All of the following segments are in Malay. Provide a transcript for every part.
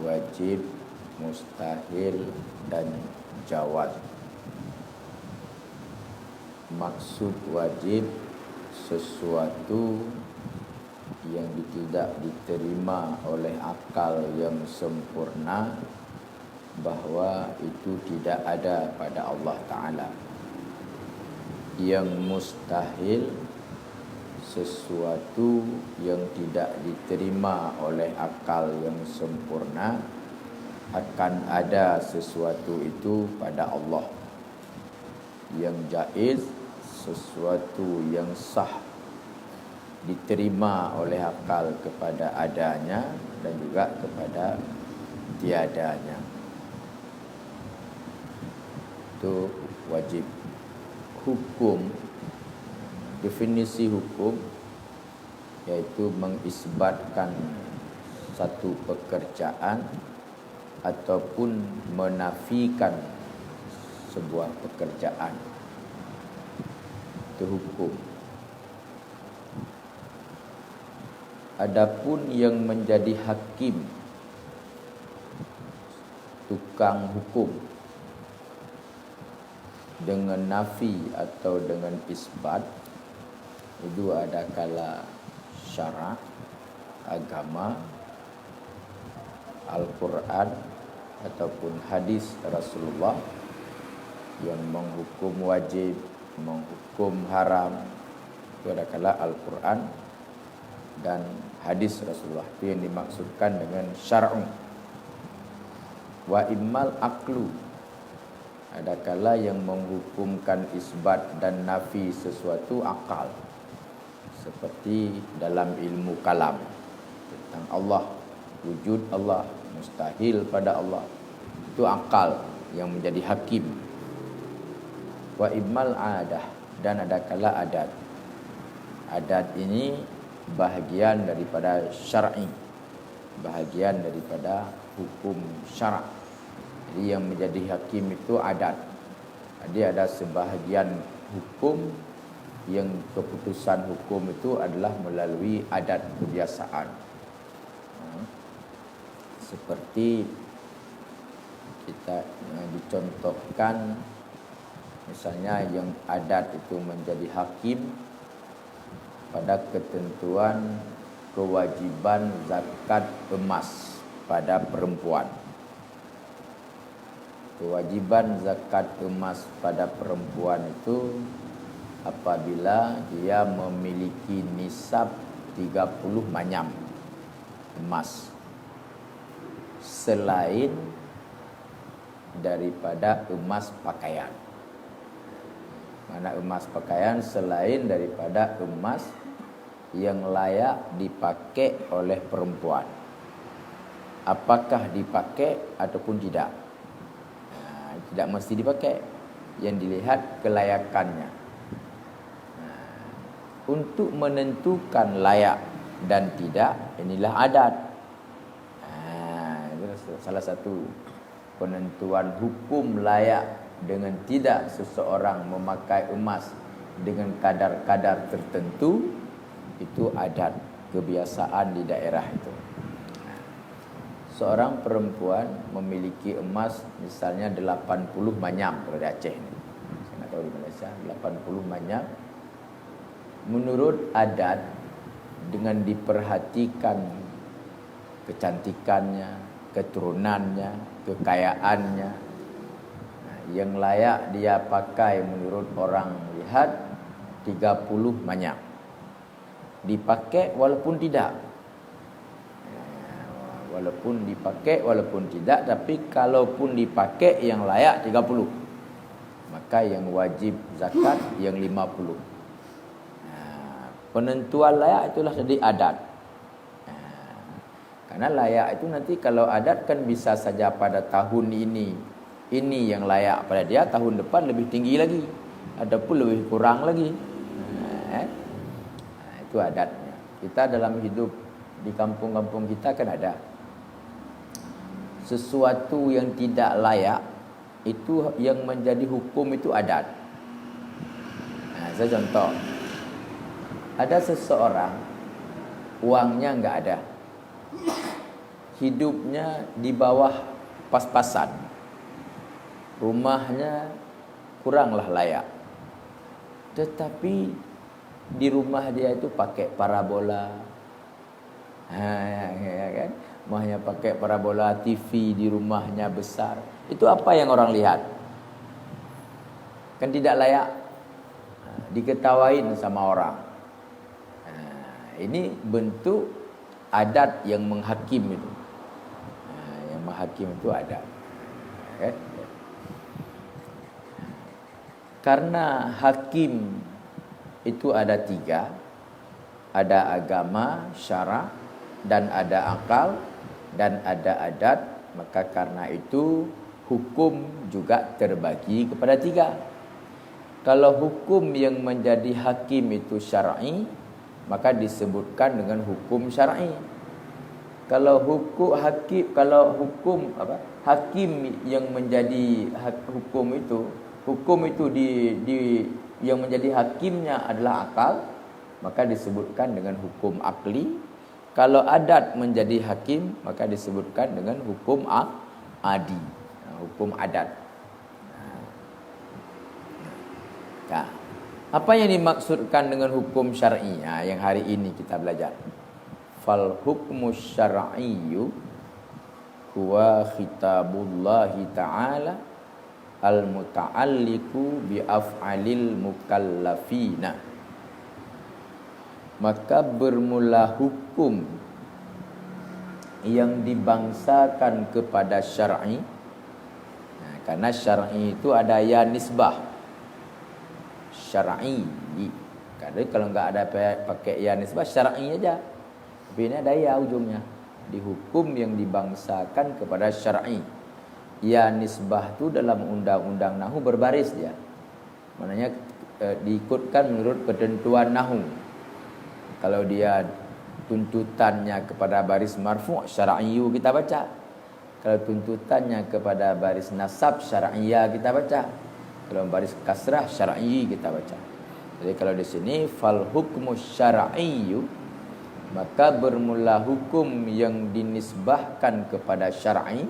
wajib, mustahil, dan jawaz. Maksud wajib sesuatu yang tidak diterima oleh akal yang sempurna bahwa itu tidak ada pada Allah Ta'ala. Yang mustahil sesuatu yang tidak diterima oleh akal yang sempurna akan ada sesuatu itu pada Allah. Yang jaiz sesuatu yang sah diterima oleh akal kepada adanya dan juga kepada tiadanya. Itu wajib. Hukum, definisi hukum yaitu mengisbatkan satu pekerjaan ataupun menafikan sebuah pekerjaan. Itu hukum. Adapun yang menjadi hakim, tukang hukum, dengan nafi atau dengan isbat, itu ada kala syarak, agama, Al-Quran ataupun hadis Rasulullah yang menghukum wajib, menghukum haram. Itu ada kala Al-Quran dan hadis Rasulullah. Itu yang dimaksudkan dengan syar'u. Wa immal aqlu, ada kala yang menghukumkan isbat dan nafi sesuatu akal, seperti dalam ilmu kalam tentang Allah, wujud Allah, mustahil pada Allah. Itu akal yang menjadi hakim. Wa immal adah, dan ada kala adat. Adat ini bahagian daripada syar'i, bahagian daripada hukum syarak. Jadi yang menjadi hakim itu adat. Jadi ada sebahagian hukum yang keputusan hukum itu adalah melalui adat kebiasaan. Seperti kita dicontohkan, misalnya yang adat itu menjadi hakim pada ketentuan kewajiban zakat emas pada perempuan. Kewajiban zakat emas pada perempuan itu apabila dia memiliki nisab 30 manyam emas, selain daripada emas pakaian. Mana emas pakaian selain daripada emas yang layak dipakai oleh perempuan. Apakah dipakai ataupun tidak? Tidak mesti dipakai. Yang dilihat kelayakannya. Untuk menentukan layak dan tidak, inilah adat. Itu salah satu penentuan hukum layak dengan tidak seseorang memakai emas dengan kadar-kadar tertentu. Itu adat kebiasaan di daerah itu. Seorang perempuan memiliki emas misalnya 80 manyam kalau di Aceh ini. Saya tak tahu di Malaysia, 80 manyam. Menurut adat, dengan diperhatikan kecantikannya, keturunannya, kekayaannya, yang layak dia pakai menurut orang lihat 30 manyam. Dipakai walaupun tidak. Walaupun dipakai, walaupun tidak, tapi kalaupun dipakai yang layak 30, maka yang wajib zakat yang 50. Penentuan layak itulah jadi adat. Karena layak itu nanti kalau adat kan bisa saja pada tahun ini yang layak pada dia, tahun depan lebih tinggi lagi, ataupun lebih kurang lagi. Itu adatnya. Kita dalam hidup di kampung-kampung kita kan ada sesuatu yang tidak layak, itu yang menjadi hukum itu adat. Saya contoh, ada seseorang uangnya enggak ada, hidupnya di bawah pas-pasan. Rumahnya kuranglah layak. Tetapi di rumah dia itu pakai parabola. Ya kan? Rumahnya pakai parabola, TV di rumahnya besar. Itu apa yang orang lihat? Kan tidak layak. Diketawain sama orang. Ini bentuk adat yang menghakim itu. Yang menghakim itu adat. Okay? Karena hakim itu ada 3. Ada agama, syara, dan ada akal, dan ada adat. Maka karena itu hukum juga terbagi kepada 3. Kalau hukum yang menjadi hakim itu syar'i, maka disebutkan dengan hukum syar'i. Kalau hukum hakim yang menjadi hukum itu yang menjadi hakimnya adalah akal, maka disebutkan dengan hukum akli. Kalau adat menjadi hakim, maka disebutkan dengan hukum adi, hukum adat. Nah, apa yang dimaksudkan dengan hukum syar'i yang hari ini kita belajar? Fal hukmu syar'iyyu huwa khitabullahi ta'ala al-muta'alliqu bi af'alil mukallafina. Maka bermula hukum yang dibangsakan kepada syar'i. Karena syar'i itu ada ya nisbah. Syar'i. Kalau enggak ada pakai ya nisbah, syar'i aja. Tapi ini ada ya ujungnya. Di hukum yang dibangsakan kepada syar'i. Ya nisbah itu dalam undang-undang nahwu berbaris dia. Maknanya diikutkan menurut ketentuan nahwu. Kalau dia tuntutannya kepada baris marfu' syar'iyyu kita baca. Kalau tuntutannya kepada baris nasab syar'iyya kita baca. Kalau baris kasrah syar'i kita baca. Jadi kalau di sini fal hukmu syar'iyyu, maka bermula hukum yang dinisbahkan kepada syar'i,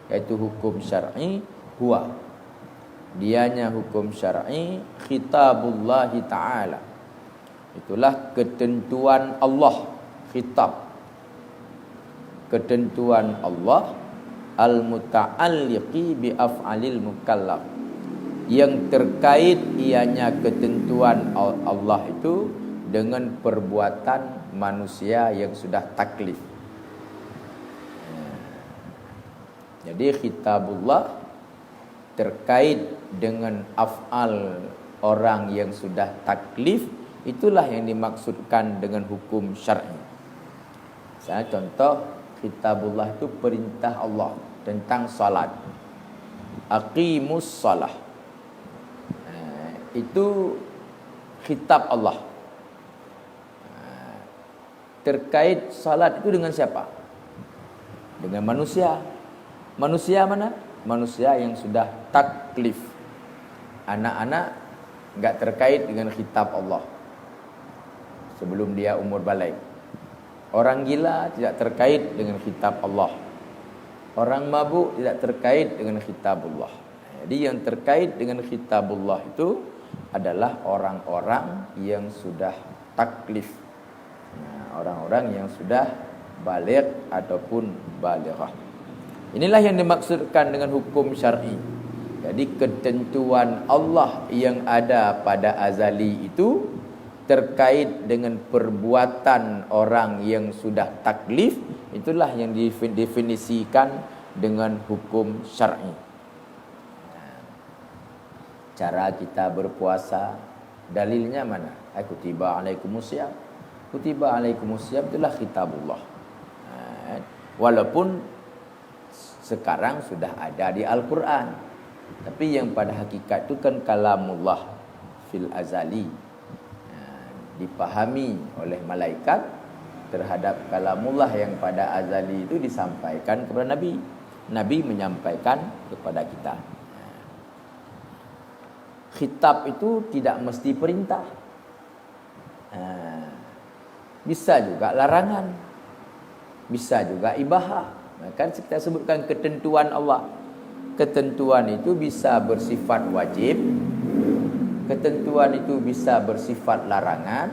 yaitu hukum syar'i, huwa dianya hukum syar'i khitabullahi ta'ala. Itulah ketentuan Allah, khitab. Ketentuan Allah al-muta'alliqi bi af'alil mukallaf. Yang terkait ianya ketentuan Allah itu dengan perbuatan manusia yang sudah taklif. Jadi khitabullah terkait dengan af'al orang yang sudah taklif, itulah yang dimaksudkan dengan hukum syar'i. Misalnya contoh, khitabullah itu perintah Allah tentang salat. Aqimus salah. Itu khitab Allah. Terkait salat itu dengan siapa? Dengan manusia. Manusia mana? Manusia yang sudah taklif. Anak-anak enggak terkait dengan khitab Allah sebelum dia umur balik. Orang gila tidak terkait dengan khitab Allah. Orang mabuk tidak terkait dengan khitabullah. Jadi yang terkait dengan khitabullah itu adalah orang-orang yang sudah taklif. Orang-orang yang sudah baligh ataupun balighah. Inilah yang dimaksudkan dengan hukum syar'i. Jadi ketentuan Allah yang ada pada azali itu terkait dengan perbuatan orang yang sudah taklif, itulah yang didefinisikan dengan hukum syar'i. Cara kita berpuasa, dalilnya mana? Kutiba alaikumusiyam. Kutiba alaikumusiyam itulah khitabullah. Walaupun sekarang sudah ada di Al-Quran, tapi yang pada hakikat itu kan kalamullah fil azali. Dipahami oleh malaikat terhadap kalamullah yang pada azali itu disampaikan kepada Nabi. Nabi menyampaikan kepada kita. Khitab itu tidak mesti perintah. Bisa juga larangan. Bisa juga ibahah. Kan kita sebutkan ketentuan Allah. Ketentuan itu bisa bersifat wajib, ketentuan itu bisa bersifat larangan,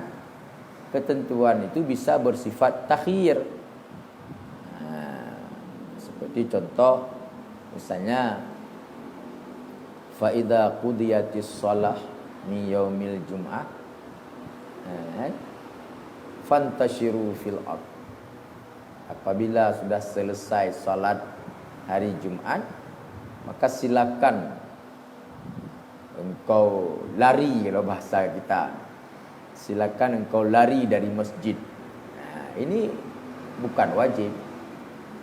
ketentuan itu bisa bersifat takhir. Seperti contoh misalnya fa idza qudiyatis shalah min yaumil jum'ah fantashiru fil ard. Apabila sudah selesai salat hari Jumaat, maka silakan engkau lari, kalau bahasa kita, silakan engkau lari dari masjid. Ini bukan wajib.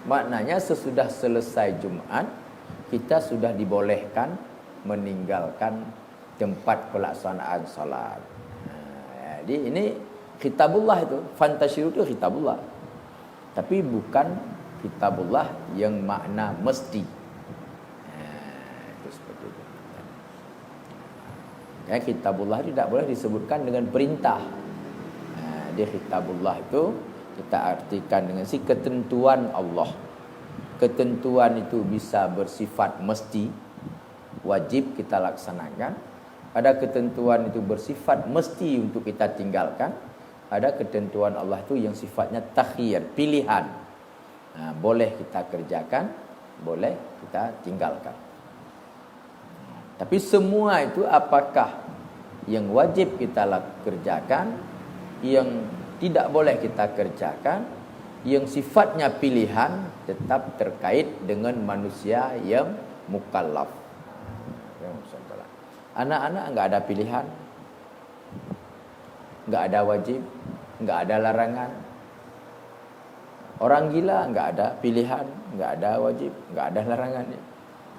Maknanya sesudah selesai Jumaat, kita sudah dibolehkan meninggalkan tempat pelaksanaan salat. Jadi ini khitabullah itu, fantasyiru itu khitabullah. Tapi bukan kitabullah yang makna mesti. Itu seperti itu. Ya, kitabullah tidak boleh disebutkan dengan perintah. Dia kitabullah itu kita artikan dengan si ketentuan Allah. Ketentuan itu bisa bersifat mesti, wajib kita laksanakan. Ada ketentuan itu bersifat mesti untuk kita tinggalkan. Ada ketentuan Allah itu yang sifatnya takhir, pilihan. Boleh kita kerjakan, boleh kita tinggalkan. Tapi semua itu apakah yang wajib kita kerjakan, yang tidak boleh kita kerjakan, yang sifatnya pilihan, tetap terkait dengan manusia yang mukallaf. Anak-anak enggak ada pilihan, enggak ada wajib, enggak ada larangan. Orang gila enggak ada pilihan, enggak ada wajib, enggak ada larangannya.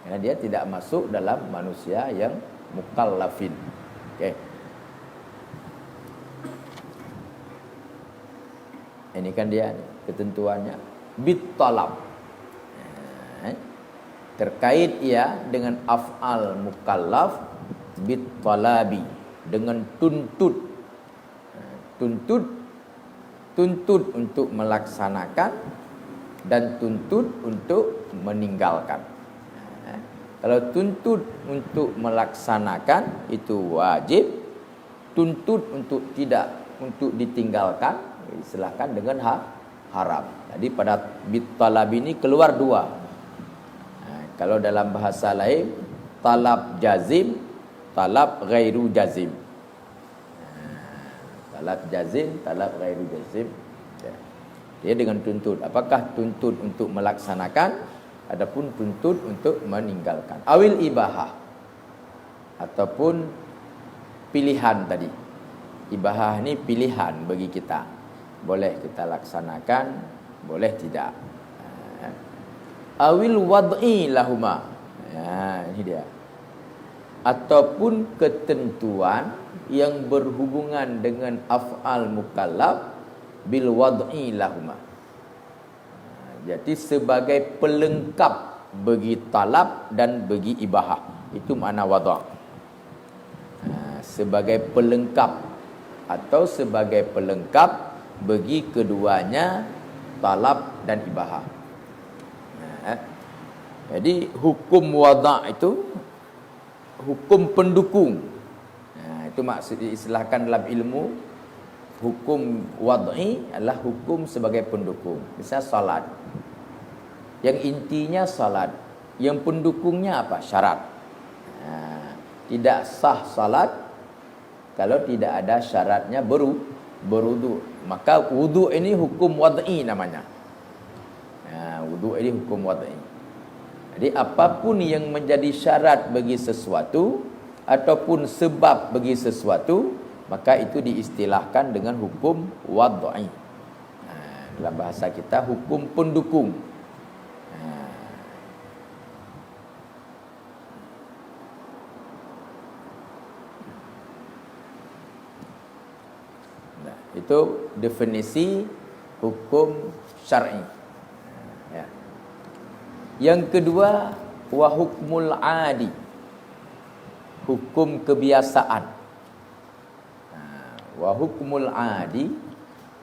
Karena dia tidak masuk dalam manusia yang mukallafin. Okey. Ini kan dia ketentuannya bit talab. Terkait ia dengan af'al mukallaf bit talabi, dengan tuntut untuk melaksanakan dan tuntut untuk meninggalkan. Kalau tuntut untuk melaksanakan itu wajib, tuntut untuk ditinggalkan silakan dengan haram. Jadi pada bit talab ini keluar dua. Kalau dalam bahasa lain talab jazim, talab ghairu jazim. Talab jazim, talab ghairu jazim. Dia dengan tuntut. Apakah tuntut untuk melaksanakan, adapun tuntut untuk meninggalkan. Awil ibahah, ataupun pilihan tadi. Ibahah ini pilihan bagi kita. Boleh kita laksanakan, boleh tidak. Awil wad'i lahuma. Ini dia. Ataupun ketentuan yang berhubungan dengan af'al mukallaf bil wad'i lahuma. Jadi sebagai pelengkap bagi talab dan bagi ibahah. Itu makna wad'. Sebagai pelengkap atau sebagai pelengkap bagi keduanya talab dan ibahah. Jadi hukum wada' itu hukum pendukung. Itu maksud diistilahkan dalam ilmu. Hukum wad'i adalah hukum sebagai pendukung. Misal salat, yang intinya salat, yang pendukungnya apa? Syarat. Tidak sah salat kalau tidak ada syaratnya berwudu. Maka wudu ini hukum wad'i namanya. Wudu ini hukum wad'i. Jadi apapun yang menjadi syarat bagi sesuatu ataupun sebab bagi sesuatu, maka itu diistilahkan dengan hukum wad'i. Dalam bahasa kita hukum pendukung. Itu definisi hukum syar'i. Yang kedua, wa hukmul adi, hukum kebiasaan. Wa hukmul adi,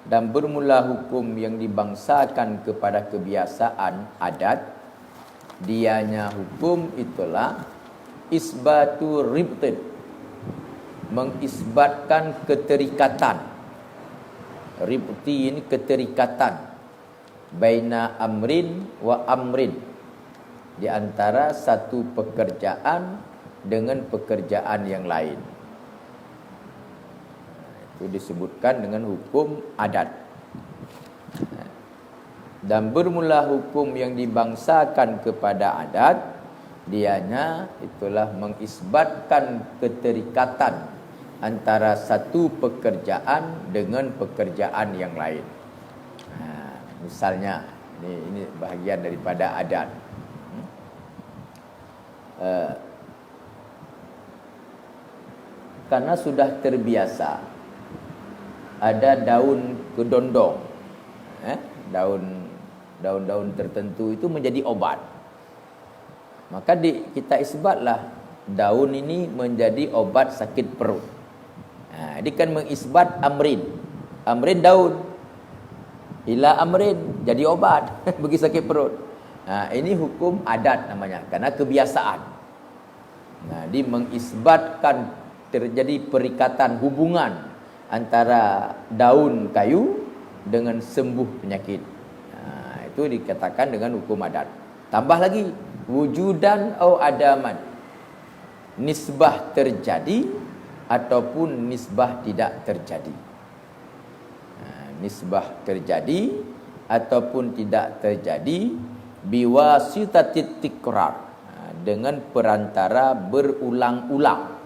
dan bermula hukum yang dibangsakan kepada kebiasaan adat, dianya hukum itulah isbatu ribtin, mengisbatkan keterikatan. Ribti ini keterikatan baina amrin wa amrin, di antara satu pekerjaan dengan pekerjaan yang lain. Itu disebutkan dengan hukum adat. Dan bermula hukum yang dibangsakan kepada adat, dianya itulah mengisbatkan keterikatan antara satu pekerjaan dengan pekerjaan yang lain. Misalnya, ini bahagian daripada adat. Karena sudah terbiasa ada daun kedondong, daun-daun tertentu itu menjadi obat, maka kita isbatlah daun ini menjadi obat sakit perut. Dia kan mengisbat amrin daun, ila amrin jadi obat bagi sakit perut. Ini hukum adat namanya, karena kebiasaan. Dia mengisbatkan terjadi perikatan hubungan antara daun kayu dengan sembuh penyakit. Itu dikatakan dengan hukum adat. Tambah lagi, wujudan atau adaman, nisbah terjadi ataupun nisbah tidak terjadi. Nisbah terjadi ataupun tidak terjadi biwasitatit tikrar, dengan perantara berulang-ulang.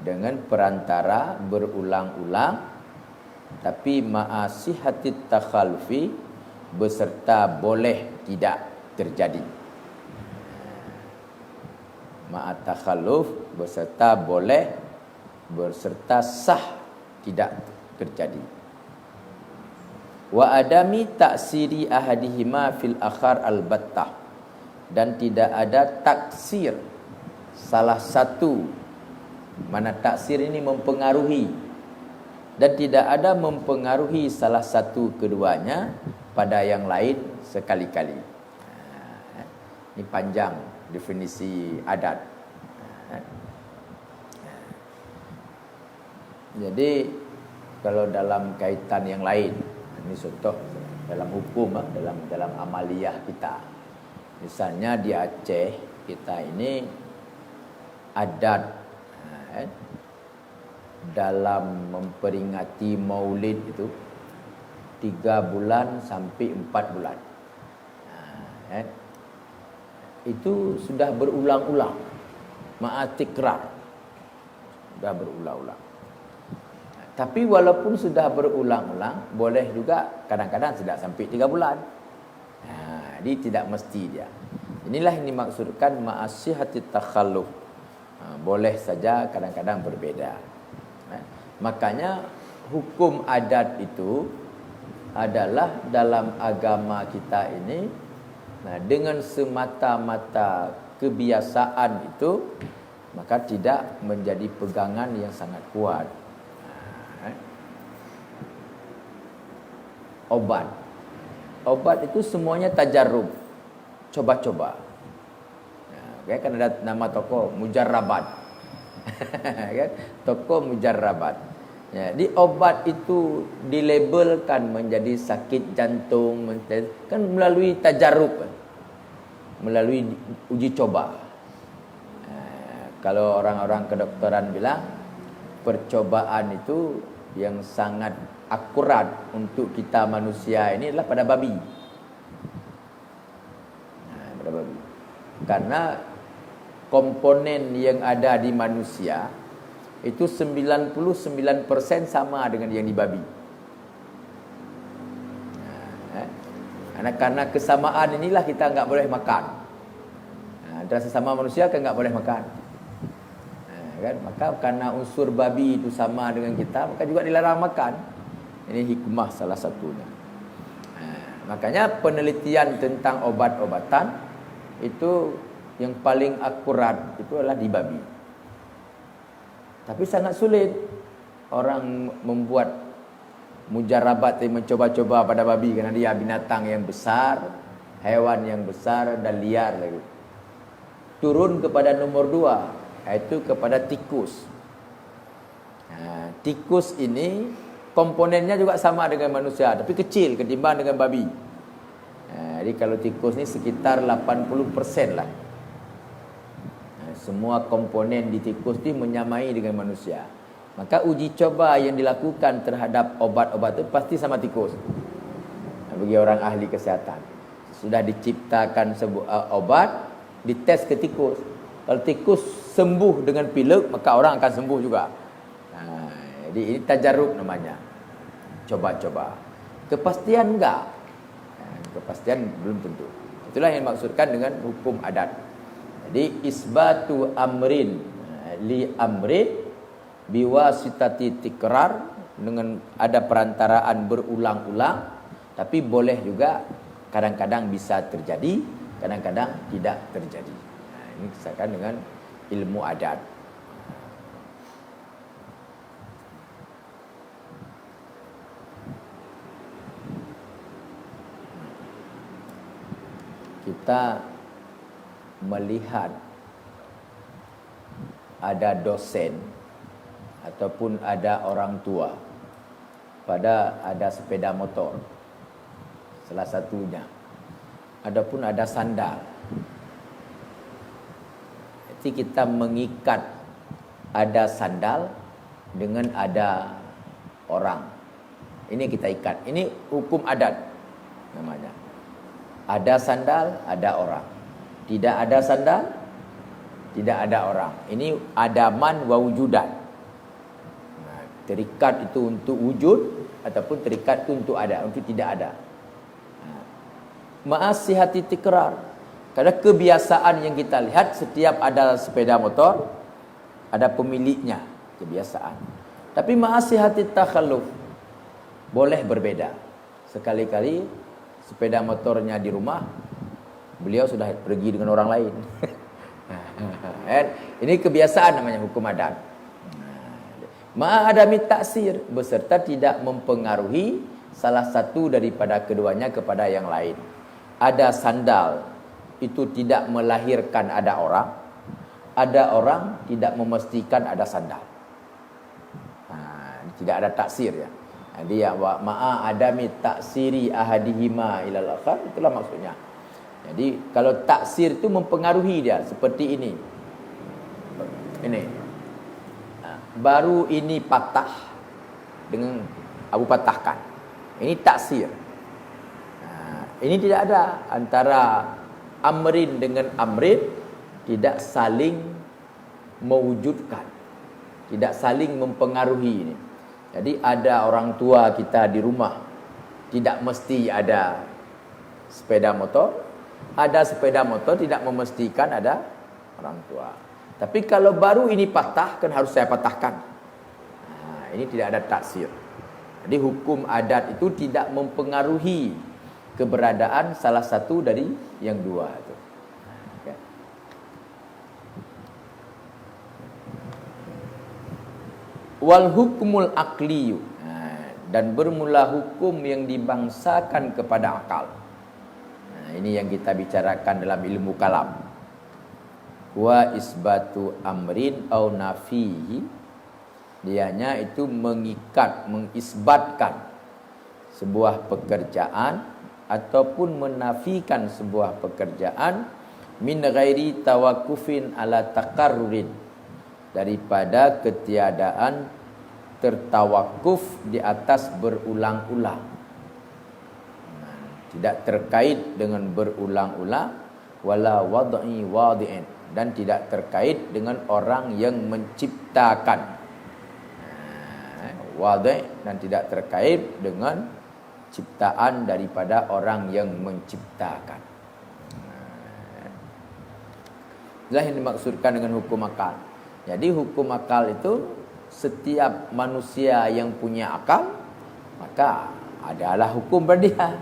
Dengan perantara berulang-ulang, tapi ma'asihatit takhalufi, beserta boleh tidak terjadi. Ma'at takhalluf beserta boleh, beserta sah tidak terjadi. Wa adami taksiri ahadihima fil akhar al-battah, dan tidak ada taksir salah satu. Mana taksir ini mempengaruhi, dan tidak ada mempengaruhi salah satu keduanya pada yang lain sekali-kali. Ini panjang definisi adat. Jadi kalau dalam kaitan yang lain, ini contoh dalam hukum, dalam amaliyah kita. Misalnya di Aceh kita ini adat dalam memperingati Maulid itu 3 bulan sampai 4 bulan. Itu sudah berulang-ulang, ma'atikrar, sudah berulang-ulang. Tapi walaupun sudah berulang-ulang, boleh juga kadang-kadang tidak sampai 3 bulan. Dia tidak mesti dia. Inilah yang dimaksudkan ma'asihatit takhalluf. Boleh saja kadang-kadang berbeda. Makanya hukum adat itu adalah dalam agama kita ini, dengan semata-mata kebiasaan itu, maka tidak menjadi pegangan yang sangat kuat. Obat itu semuanya tajarrub, coba-coba. Kan ada nama toko Mujarrabat. Kan? Toko Mujarrabat. Jadi obat itu dilabelkan menjadi sakit jantung, kan melalui tajarrub, melalui uji coba. Kalau orang-orang kedokteran bilang, percobaan itu yang sangat akurat untuk kita manusia ini adalah pada babi. Pada babi. Karena komponen yang ada di manusia itu 99% sama dengan yang di babi. Karena kesamaan inilah kita enggak boleh makan. Antara sesama manusia kan enggak boleh makan. Kan? Maka karena unsur babi itu sama dengan kita, maka juga dilarang makan. Ini hikmah salah satunya. Makanya penelitian tentang obat-obatan itu yang paling akurat itu adalah di babi. Tapi sangat sulit. orang membuat mujarabat, mencoba-coba pada babi kerana dia binatang yang besar, haiwan yang besar dan liar lagi. Turun kepada nomor 2, iaitu kepada tikus. Tikus ini komponennya juga sama dengan manusia, tapi kecil ketimbang dengan babi. Jadi kalau tikus ni sekitar 80% lah. Semua komponen di tikus ni menyamai dengan manusia. Maka uji coba yang dilakukan terhadap obat-obat itu pasti sama tikus. Bagi orang ahli kesihatan, sudah diciptakan sebuah obat, dites ke tikus. Kalau tikus sembuh dengan pilek, maka orang akan sembuh juga. Jadi ini tajarub namanya, coba-coba. Kepastian enggak? Kepastian belum tentu. Itulah yang dimaksudkan dengan hukum adat. Jadi isbatu amrin li amrin biwasitati tikrar, dengan ada perantaraan berulang-ulang, tapi boleh juga kadang-kadang bisa terjadi, kadang-kadang tidak terjadi. Ini kisahkan dengan ilmu adat. Kita melihat ada dosen ataupun ada orang tua pada ada sepeda motor, salah satunya, adapun ada sandal. Jadi kita mengikat ada sandal dengan ada orang, ini kita ikat. Ini hukum adat namanya. Ada sandal, ada orang. Tidak ada sandal, tidak ada orang. Ini adaman wa wujudan. Terikat itu untuk wujud, ataupun terikat itu untuk ada, untuk tidak ada. Ma'asihati tikrar. Karena kebiasaan yang kita lihat, setiap ada sepeda motor ada pemiliknya, kebiasaan. Tapi ma'asihati takhalluf, boleh berbeda. Sekali-kali sepeda motornya di rumah, beliau sudah pergi dengan orang lain. Ini kebiasaan namanya hukum adat. Ma'adami taksir, beserta tidak mempengaruhi salah satu daripada keduanya kepada yang lain. Ada sandal, itu tidak melahirkan ada orang. Ada orang tidak memastikan ada sandal. Tidak ada taksir ya. Jadi ma'adami taksiri ahadihima ilal akhar, itulah maksudnya. Jadi kalau taksir itu mempengaruhi dia, seperti ini. Ini. Baru ini patah dengan Abu patahkan. Ini taksir. Ini tidak ada antara amrin dengan amrin, tidak saling mewujudkan, tidak saling mempengaruhi ini. Jadi ada orang tua kita di rumah, tidak mesti ada sepeda motor. Ada sepeda motor tidak memastikan ada orang tua. Tapi kalau baru ini patah, kan harus saya patahkan. Ini tidak ada taksir. Jadi hukum adat itu tidak mempengaruhi keberadaan salah satu dari yang dua itu. Okay. Wal hukmul aqliyu, dan bermula hukum yang dibangsakan kepada akal. Ini yang kita bicarakan dalam ilmu kalam. Wa isbatu amrin au nafihi, dianya itu mengikat, mengisbatkan sebuah pekerjaan ataupun menafikan sebuah pekerjaan min ghairi tawakkufin ala taqarrurin, daripada ketiadaan tertawakuf di atas berulang-ulang. Tidak terkait dengan berulang-ulang, wala wad'i wadi'in, dan tidak terkait dengan orang yang menciptakan. Wadi' dan tidak terkait dengan ciptaan daripada orang yang menciptakan. Itulah yang dimaksudkan dengan hukum akal. Jadi hukum akal itu setiap manusia yang punya akal, maka adalah hukum berdia.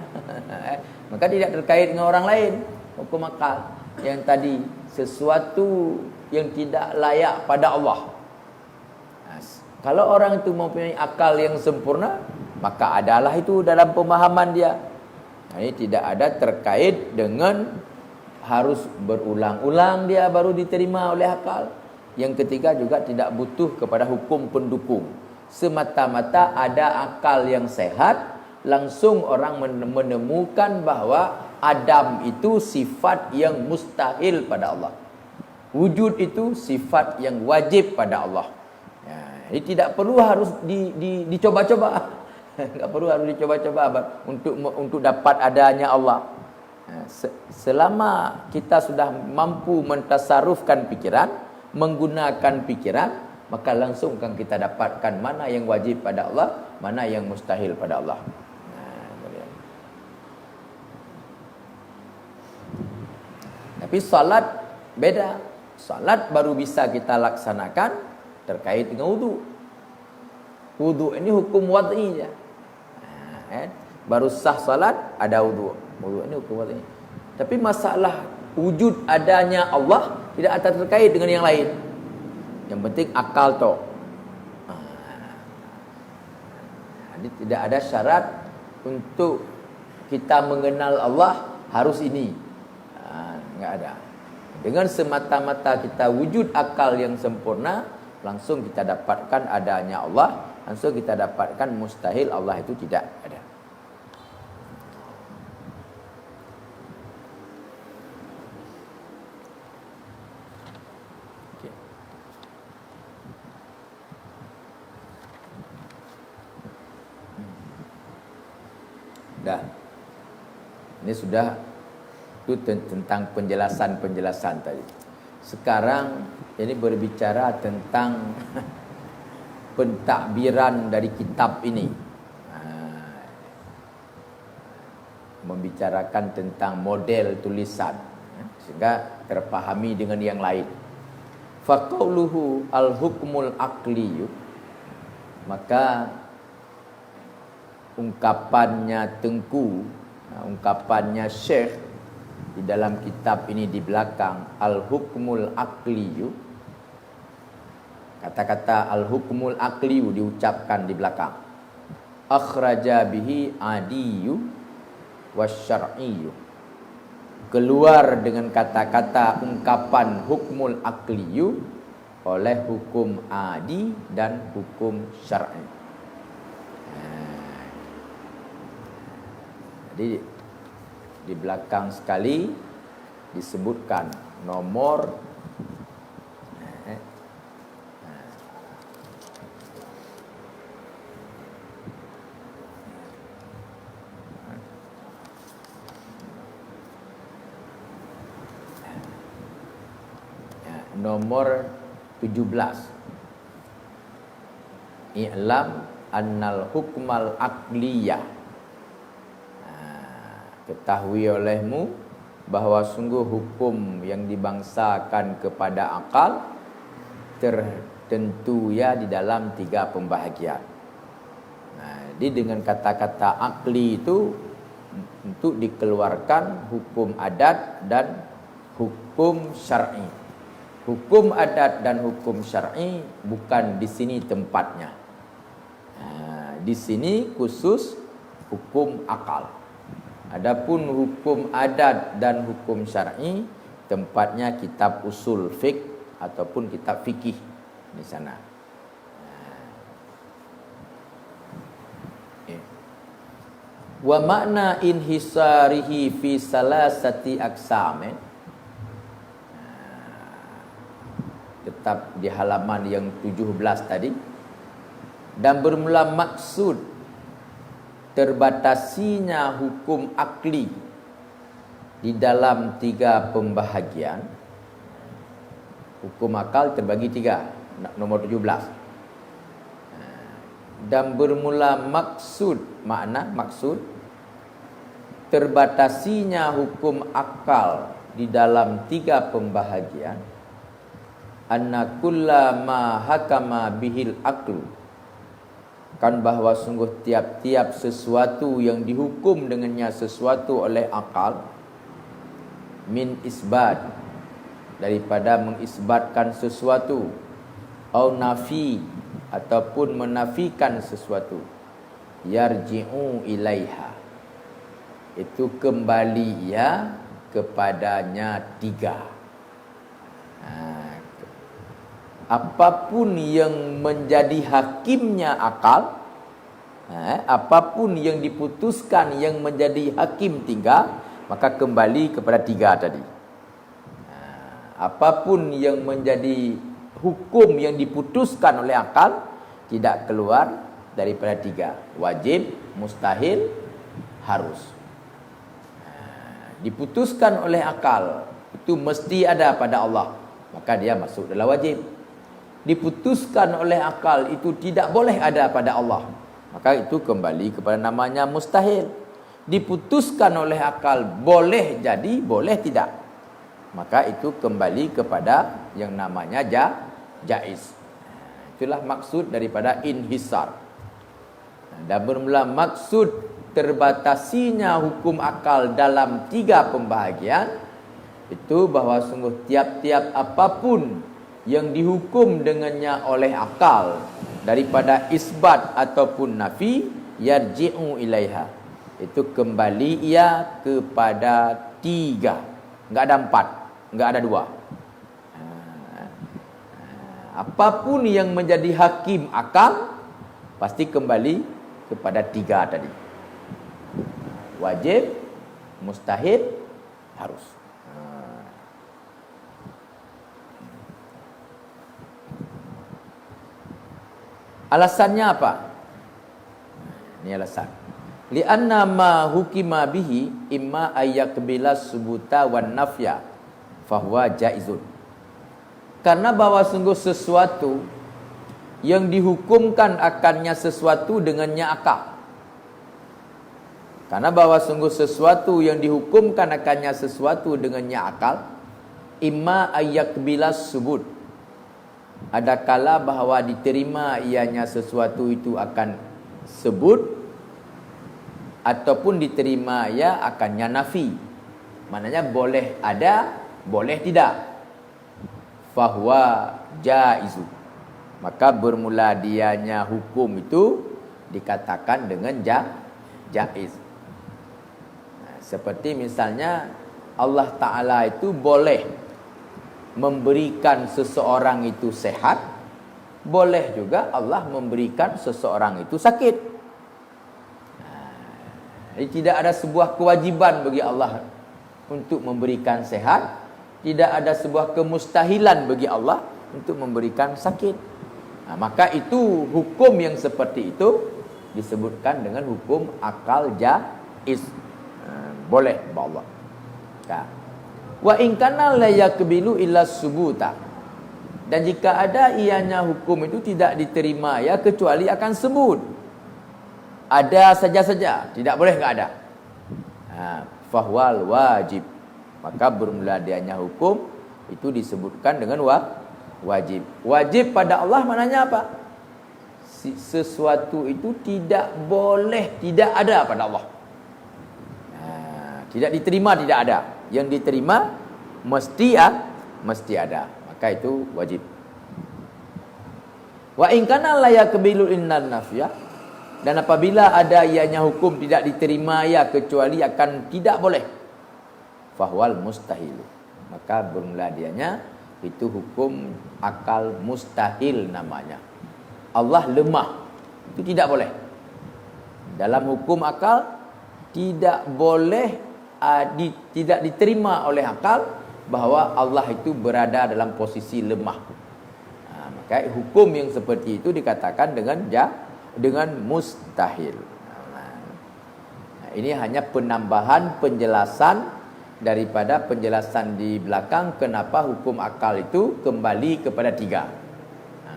Maka tidak terkait dengan orang lain. Hukum akal yang tadi, sesuatu yang tidak layak pada Allah, Kalau orang itu mempunyai akal yang sempurna, maka adalah itu dalam pemahaman dia. Ini tidak ada terkait dengan harus berulang-ulang dia baru diterima oleh akal. Yang ketiga juga tidak butuh kepada hukum pendukung. Semata-mata ada akal yang sehat, langsung orang menemukan bahwa Adam itu sifat yang mustahil pada Allah. Wujud itu sifat yang wajib pada Allah. Ya, ini tidak perlu harus dicoba-coba. Enggak perlu harus dicoba-coba untuk dapat adanya Allah. Selama kita sudah mampu mentasarufkan pikiran, menggunakan pikiran, maka langsung kan kita dapatkan mana yang wajib pada Allah, mana yang mustahil pada Allah. Tapi salat beda. Salat baru bisa kita laksanakan terkait dengan wudu. Wudu ini hukum wad'i ya. Baru sah salat ada wudu. Wudu ini hukum wad'i. Tapi masalah wujud adanya Allah tidak ada terkait dengan yang lain. Yang penting akal toh. Jadi tidak ada syarat untuk kita mengenal Allah harus ini. Enggak ada. Dengan semata-mata kita wujud akal yang sempurna, langsung kita dapatkan adanya Allah, langsung kita dapatkan mustahil Allah itu tidak ada. Okay. Dah. Ini sudah itu tentang penjelasan tadi. Sekarang ini berbicara tentang pentadbiran dari kitab ini. Membicarakan tentang model tulisan sehingga terpahami dengan yang lain. Faqauluhu al-hukmul aqliyu, maka ungkapannya Tengku, ungkapannya Syekh di dalam kitab ini di belakang, al-hukmul aqliyu, kata-kata al-hukmul aqliyu diucapkan di belakang. Akhraja bihi adiyu wasyar'iyu, keluar dengan kata-kata ungkapan hukmul aqliyu oleh hukum adi dan hukum syar'i. Jadi di belakang sekali disebutkan nomor nomor 17. I'lam annal hukmal aqliyah, ketahui olehmu bahawa sungguh hukum yang dibangsakan kepada akal tertentu ya di dalam 3 pembahagian. Jadi dengan kata-kata akli itu untuk dikeluarkan hukum adat dan hukum syar'i. Hukum adat dan hukum syar'i bukan di sini tempatnya. Di sini khusus hukum akal. Adapun hukum adat dan hukum syar'i tempatnya kitab usul fiqh ataupun kitab fikih di sana. Wa makna inhisarihi fi salasati aqsamin, tetap di halaman yang 17 tadi. Dan bermula maksud terbatasinya hukum akli di dalam 3 pembahagian. Hukum akal terbagi 3, nomor 17. Dan bermula maksud terbatasinya hukum akal di dalam 3 pembahagian. Anna kullama hakama bihil aqlu, kan bahawa sungguh tiap-tiap sesuatu yang dihukum dengannya sesuatu oleh akal, min isbat, daripada mengisbatkan sesuatu, au nafi, ataupun menafikan sesuatu, yarji'u ilaiha, itu kembali ia kepadanya tiga. Apapun yang menjadi hakimnya akal, apapun yang diputuskan yang menjadi hakim tiga, maka kembali kepada tiga tadi. Apapun yang menjadi hukum yang diputuskan oleh akal tidak keluar daripada tiga: wajib, mustahil, harus. Diputuskan oleh akal itu mesti ada pada Allah, maka dia masuk dalam wajib. Diputuskan oleh akal itu tidak boleh ada pada Allah, maka itu kembali kepada namanya mustahil. Diputuskan oleh akal boleh jadi, boleh tidak, maka itu kembali kepada yang namanya jaiz. Itulah maksud daripada inhisar. Dan bermula maksud terbatasinya hukum akal dalam tiga pembahagian itu bahwa sungguh tiap-tiap apapun yang dihukum dengannya oleh akal daripada isbat ataupun nafi, yarji'u ilaiha, itu kembali ia kepada tiga. Enggak ada empat, enggak ada dua. Apapun yang menjadi hakim akal pasti kembali kepada tiga tadi: wajib, mustahil, harus. Alasannya apa? Ini alasan. Li'anna ma hukima bihi imma ayyakbila subuta wan nafya fahuwa jaizun. Karena bahwa sungguh sesuatu yang dihukumkan akannya sesuatu dengannya akal. Karena bahwa sungguh sesuatu yang dihukumkan akannya sesuatu dengannya akal, imma ayyakbila subut, ada kala bahawa diterima ianya sesuatu itu akan sebut, ataupun diterima ia akannya nafi. Maknanya boleh ada, boleh tidak. Fahuwa jaizu, maka bermula dianya hukum itu dikatakan dengan jaiz. Seperti misalnya Allah Ta'ala itu boleh memberikan seseorang itu sehat, boleh juga Allah memberikan seseorang itu sakit. Jadi tidak ada sebuah kewajiban bagi Allah untuk memberikan sehat, tidak ada sebuah kemustahilan bagi Allah untuk memberikan sakit. Maka itu hukum yang seperti itu disebutkan dengan hukum akal jaiz. Boleh bagi Allah. Wa in kana la yakbilu illa subuta, dan jika ada ianya hukum itu tidak diterima ya kecuali akan sebut. Ada saja-saja, tidak boleh enggak ada. Fahwal wajib, maka bermula dianya hukum itu disebutkan dengan wajib. Wajib pada Allah maknanya apa? Sesuatu itu tidak boleh tidak ada pada Allah. Tidak diterima tidak ada. Yang diterima mesti ada, maka itu wajib. Wa in kana la yakbilu innan nafya, dan apabila ada ianya hukum tidak diterima ya kecuali akan tidak boleh, fahwal mustahil, maka bermula dianya itu hukum akal mustahil namanya. Allah lemah, itu tidak boleh. Dalam hukum akal tidak boleh tidak diterima oleh akal bahwa Allah itu berada dalam posisi lemah. Maka hukum yang seperti itu dikatakan dengan mustahil. Ini hanya penambahan penjelasan daripada penjelasan di belakang kenapa hukum akal itu kembali kepada tiga.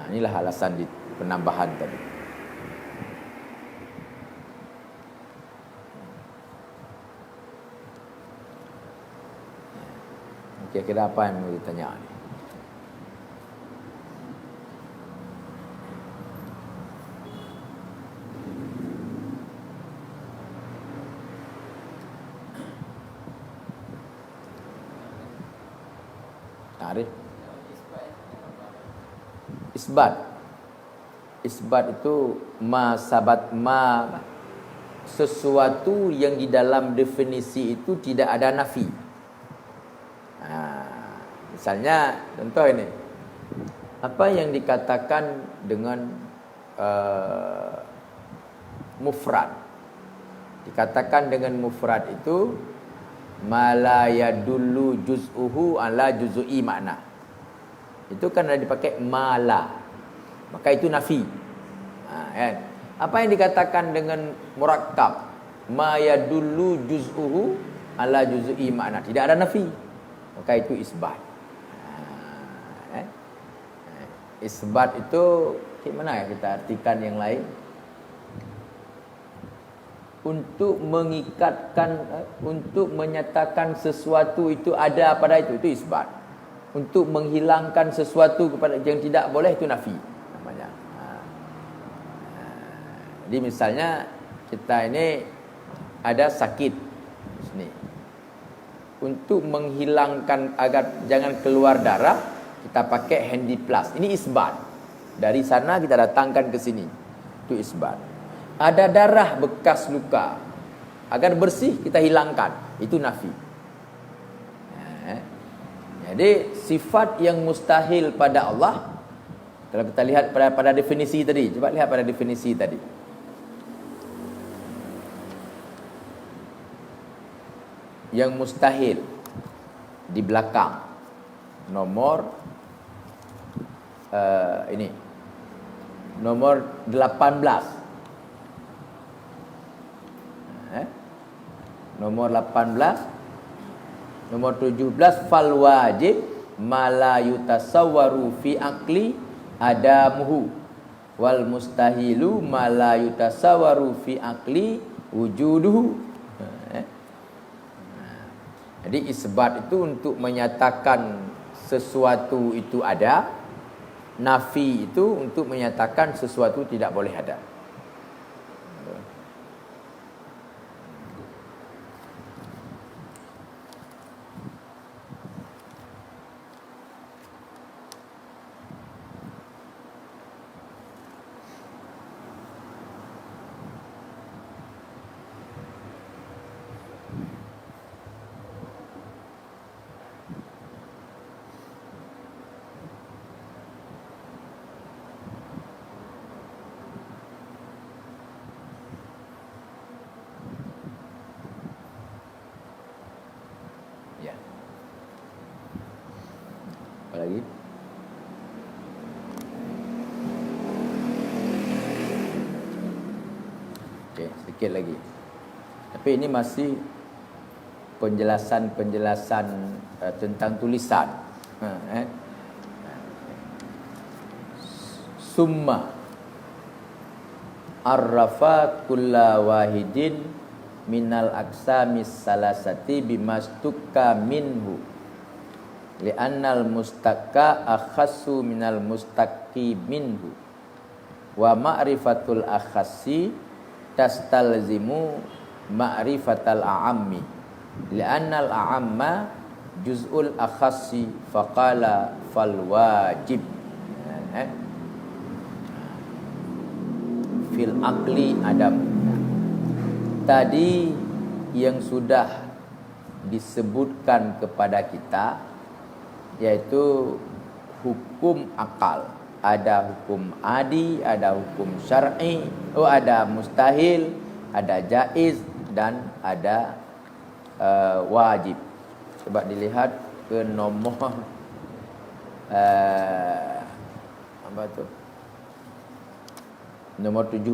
Inilah alasan di penambahan tadi. Kira-kira apa yang mau ditanya ni? Arif? Isbat. Isbat itu ma sabat ma, sesuatu yang di dalam definisi itu tidak ada nafi. Misalnya contoh ini, apa yang dikatakan dengan mufrad. Dikatakan dengan mufrad itu mala yadullu juz'uhu ala juz'i makna. Itu kan ada dipakai mala, maka itu nafi. Kan? Apa yang dikatakan dengan murakkab, ma yadullu juz'uhu ala juz'i makna, tidak ada nafi, maka itu isbat. Isbat itu gimana ya kita artikan yang lain? Untuk mengikatkan, untuk menyatakan sesuatu itu ada pada itu isbat. Untuk menghilangkan sesuatu kepada yang tidak boleh, itu nafi namanya. Jadi misalnya kita ini ada sakit di sini. Untuk menghilangkan agar jangan keluar darah, kita pakai handiplast. Ini isbat. Dari sana kita datangkan ke sini. Itu isbat. Ada darah bekas luka, agar bersih kita hilangkan, itu nafi. Jadi sifat yang mustahil pada Allah, kalau kita lihat pada definisi tadi, coba lihat pada definisi tadi. Yang mustahil di belakang nomor ini nomor 18. Nomor 18, nomor 17, fal wajib mala yutasawwaru fi aqli adamuhu wal mustahilu mala yutasawwaru fi aqli wujuduhu. Jadi isbat itu untuk menyatakan sesuatu itu ada, nafi itu untuk menyatakan sesuatu tidak boleh ada. Lagi. Okey, sedikit lagi. Tapi ini masih penjelasan-penjelasan tentang tulisan. Summa arrafa kulla wahidin minal aqsamis salasati bimastukka minhu li'annal mustaqqa akhassu minal mustaqqi minhu wa ma'rifatul akhassi tastalzimu ma'rifatal a'ammi li'annal a'amma juz'ul akhassi faqala fal wajib fil aqli adam. Tadi yang sudah disebutkan kepada kita, yaitu hukum akal. Ada hukum adi, ada hukum syar'i, ada mustahil, ada jaiz, dan ada wajib. Coba dilihat ke nomor apa tu? Nomor 17.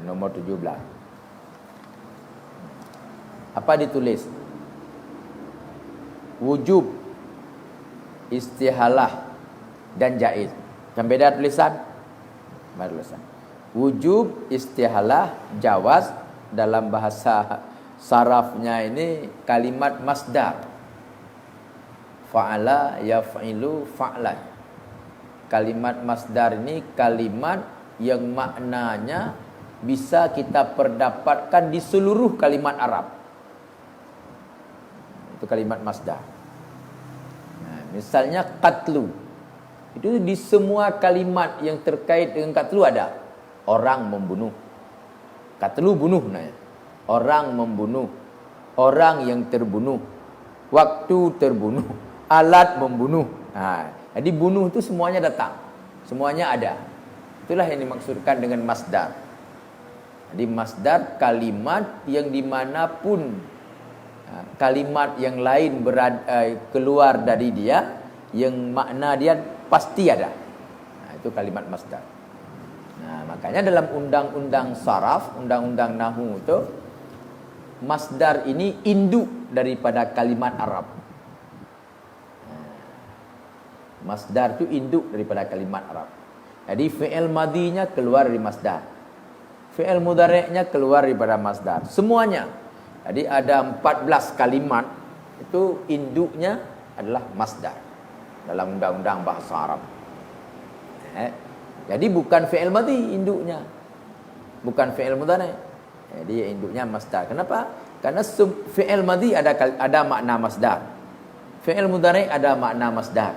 Nomor 17. Apa ditulis? Wujub, istihalah, dan jaiz. Kan beda tulisan? Beda tulisan. Wujub, istihalah, jawaz, dalam bahasa sarafnya ini kalimat masdar. Fa'ala yaf'ilu fa'lan. Kalimat masdar ini kalimat yang maknanya bisa kita perdapatkan di seluruh kalimat Arab. Itu kalimat masdar. Misalnya qatlu. Itu di semua kalimat yang terkait dengan qatlu ada. Orang membunuh. Qatlu bunuh namanya. Orang membunuh. Orang yang terbunuh. Waktu terbunuh. Alat membunuh. Jadi bunuh itu semuanya datang. Semuanya ada. Itulah yang dimaksudkan dengan masdar. Jadi masdar kalimat yang dimanapun kalimat yang lain keluar dari dia, yang makna dia pasti ada. Itu kalimat masdar. Makanya dalam undang-undang saraf, undang-undang nahwu itu, masdar ini induk daripada kalimat Arab. Masdar itu induk daripada kalimat Arab. Jadi fi'il madinya keluar dari masdar. Fi'il mudhari'nya keluar daripada masdar. Semuanya. Jadi ada 14 kalimat itu induknya adalah masdar dalam undang-undang bahasa Arab. Jadi bukan fi'il madhi induknya. Bukan fi'il mudhari'. Jadi induknya masdar. Kenapa? Karena fi'il madhi ada makna masdar. Fi'il mudhari' ada makna masdar.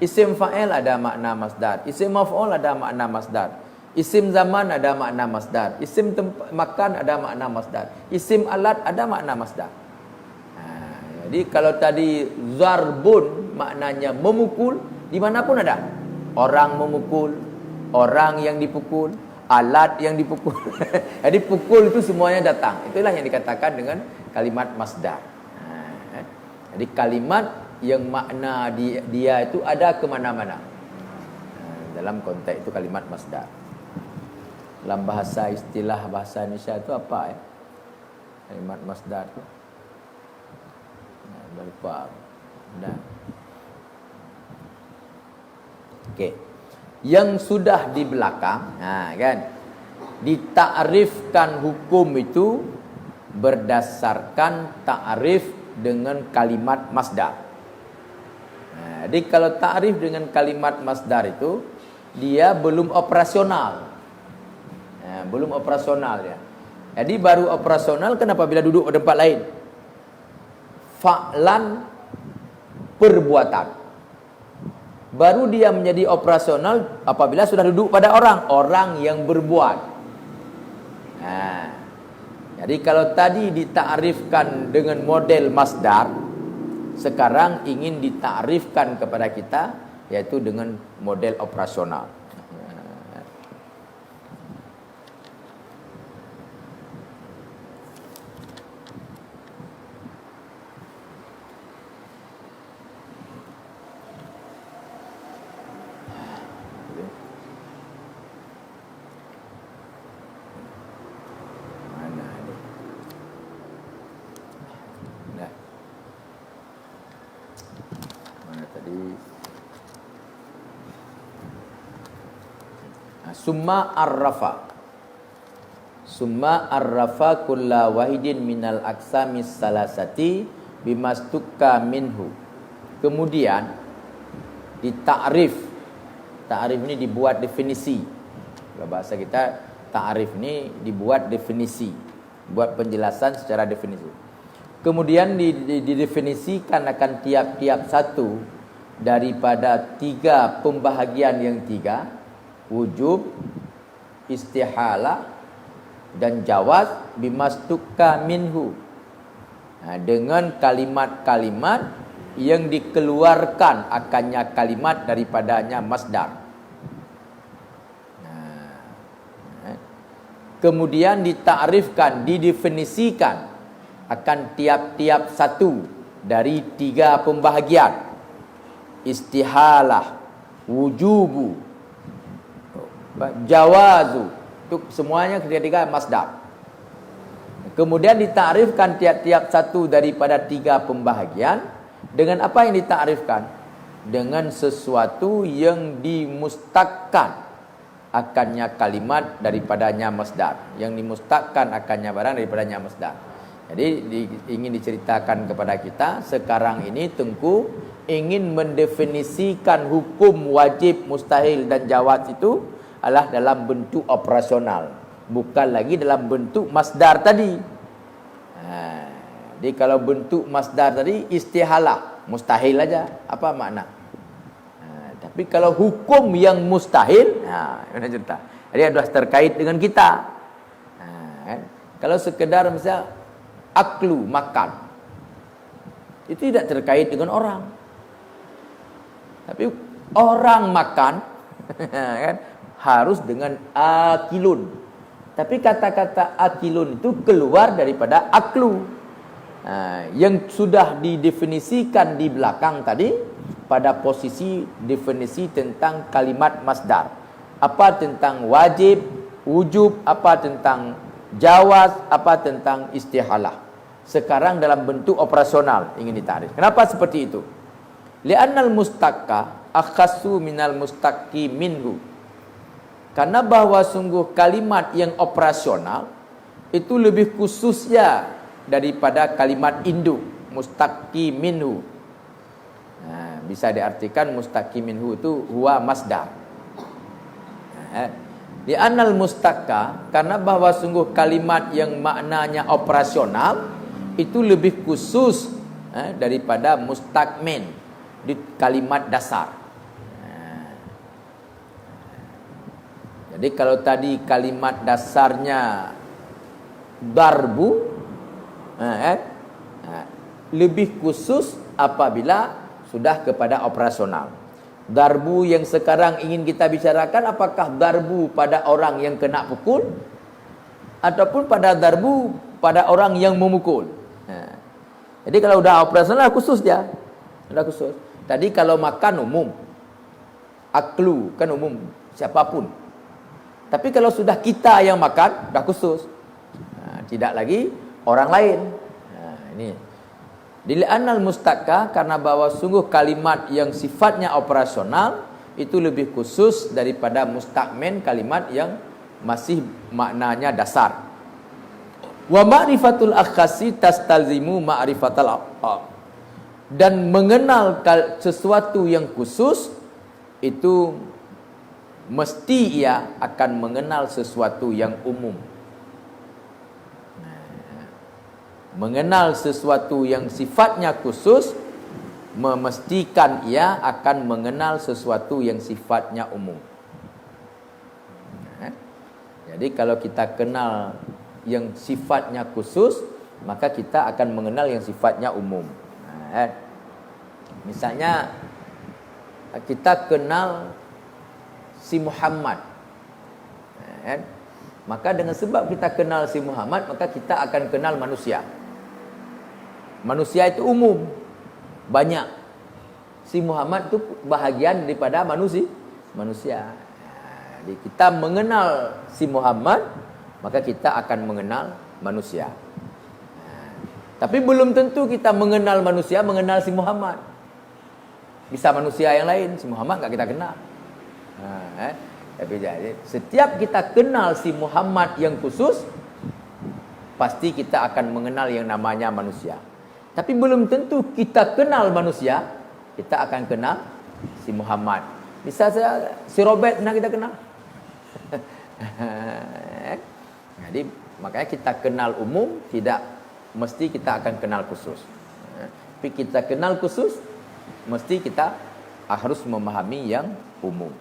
Isim fa'il ada makna masdar. Isim maf'ul ada makna masdar. Isim zaman ada makna masdar. Isim makan ada makna masdar. Isim alat ada makna masdar. Jadi kalau tadi zarbun maknanya memukul, dimanapun ada. Orang memukul, orang yang dipukul, alat yang dipukul. Jadi pukul itu semuanya datang. Itulah yang dikatakan dengan kalimat masdar. Jadi kalimat yang makna dia itu ada kemana-mana. Dalam konteks itu kalimat masdar. Dalam bahasa istilah bahasa Indonesia itu apa ya? Kalimat masdar itu. Lupa. Okey. Yang sudah di belakang, kan? Ditakrifkan hukum itu berdasarkan takrif dengan kalimat masdar. Jadi kalau takrif dengan kalimat masdar itu dia belum operasional. Belum operasional ya. Jadi baru operasional kenapa bila duduk pada tempat lain? Fa'lan perbuatan. Baru dia menjadi operasional apabila sudah duduk pada orang yang berbuat. Jadi kalau tadi ditakrifkan dengan model masdar, sekarang ingin ditakrifkan kepada kita yaitu dengan model operasional. Summa arrafa kulla wahidin minal aqsamis salasati bimastukka minhu. Kemudian ditakrif. Takrif ini dibuat definisi. Kalau bahasa kita takrif ini dibuat definisi, buat penjelasan secara definisi. Kemudian didefinisikan akan tiap-tiap satu daripada tiga pembahagian yang tiga, wujub, istihalah dan jawaz bimastukka minhu. Dengan kalimat-kalimat yang dikeluarkan akannya kalimat daripadanya masdar. Kemudian ditakrifkan, didefinisikan akan tiap-tiap satu dari tiga pembahagian, istihalah, wujubu, jawazu, itu semuanya ketiga masdar. Kemudian ditakrifkan tiap-tiap satu daripada tiga pembahagian dengan apa yang ditakrifkan? Dengan sesuatu yang dimustaqkan akannya kalimat daripadanya masdar. Yang dimustaqkan akannya barang daripadanya masdar. Jadi ingin diceritakan kepada kita sekarang ini Tengku ingin mendefinisikan hukum wajib, mustahil dan jawaz itu adalah dalam bentuk operasional, bukan lagi dalam bentuk masdar tadi. Jadi kalau bentuk masdar tadi istihalah, mustahil aja, apa makna? Tapi Tapi kalau hukum yang mustahil, mana cerita? Jadi adalah terkait dengan kita. Kan? Kalau sekedar misalnya aklu, makan, itu tidak terkait dengan orang. Tapi orang makan kan, harus dengan akilun. Tapi kata-kata akilun itu keluar daripada aklu. Yang sudah didefinisikan di belakang tadi pada posisi definisi tentang kalimat masdar. Apa tentang wajib, wujub, apa tentang jawaz, apa tentang istihalah. Sekarang dalam bentuk operasional ingin ditarik. Kenapa seperti itu? Li'annal mustaqqa akhassu minal mustaqqi minhu. Karena bahwa sungguh kalimat yang operasional itu lebih khususnya daripada kalimat induk, mustaqqi minhu. Bisa diartikan mustaqqi minhu itu huwa masdar. Di anal mustaqqa, karena bahwa sungguh kalimat yang maknanya operasional itu lebih khusus daripada mustaqmin di kalimat dasar. Jadi kalau tadi kalimat dasarnya darbu, lebih khusus apabila sudah kepada operasional. Darbu yang sekarang ingin kita bicarakan, apakah darbu pada orang yang kena pukul ataupun pada darbu pada orang yang memukul. Jadi kalau udah operasional khusus dia, sudah khusus. Tadi kalau makan umum, aklu kan umum, siapapun. Tapi kalau sudah kita yang makan, sudah khusus. Tidak lagi orang lain. Ini Dil'anal mustaqqa, karena bahwa sungguh kalimat yang sifatnya operasional itu lebih khusus daripada mustaqmin, kalimat yang masih maknanya dasar. Wa ma'rifatul akhasi tastalzimu ma'rifatal aqam. Dan mengenal sesuatu yang khusus itu mesti ia akan mengenal sesuatu yang umum. Mengenal sesuatu yang sifatnya khusus memastikan ia akan mengenal sesuatu yang sifatnya umum. Jadi kalau kita kenal yang sifatnya khusus, maka kita akan mengenal yang sifatnya umum. Misalnya kita kenal si Muhammad, maka dengan sebab kita kenal si Muhammad, maka kita akan kenal manusia. Manusia itu umum, banyak. Si Muhammad itu bahagian daripada manusia. Jadi kita mengenal si Muhammad, maka kita akan mengenal manusia. Tapi belum tentu kita mengenal manusia, mengenal si Muhammad. Bisa manusia yang lain, si Muhammad enggak kita kenal. Tapi jadi setiap kita kenal si Muhammad yang khusus, pasti kita akan mengenal yang namanya manusia. Tapi belum tentu kita kenal manusia, kita akan kenal si Muhammad. Bisa si Robert pernah kita kenal. Jadi makanya kita kenal umum, tidak mesti kita akan kenal khusus. Tapi kita kenal khusus, mesti kita harus memahami yang umum.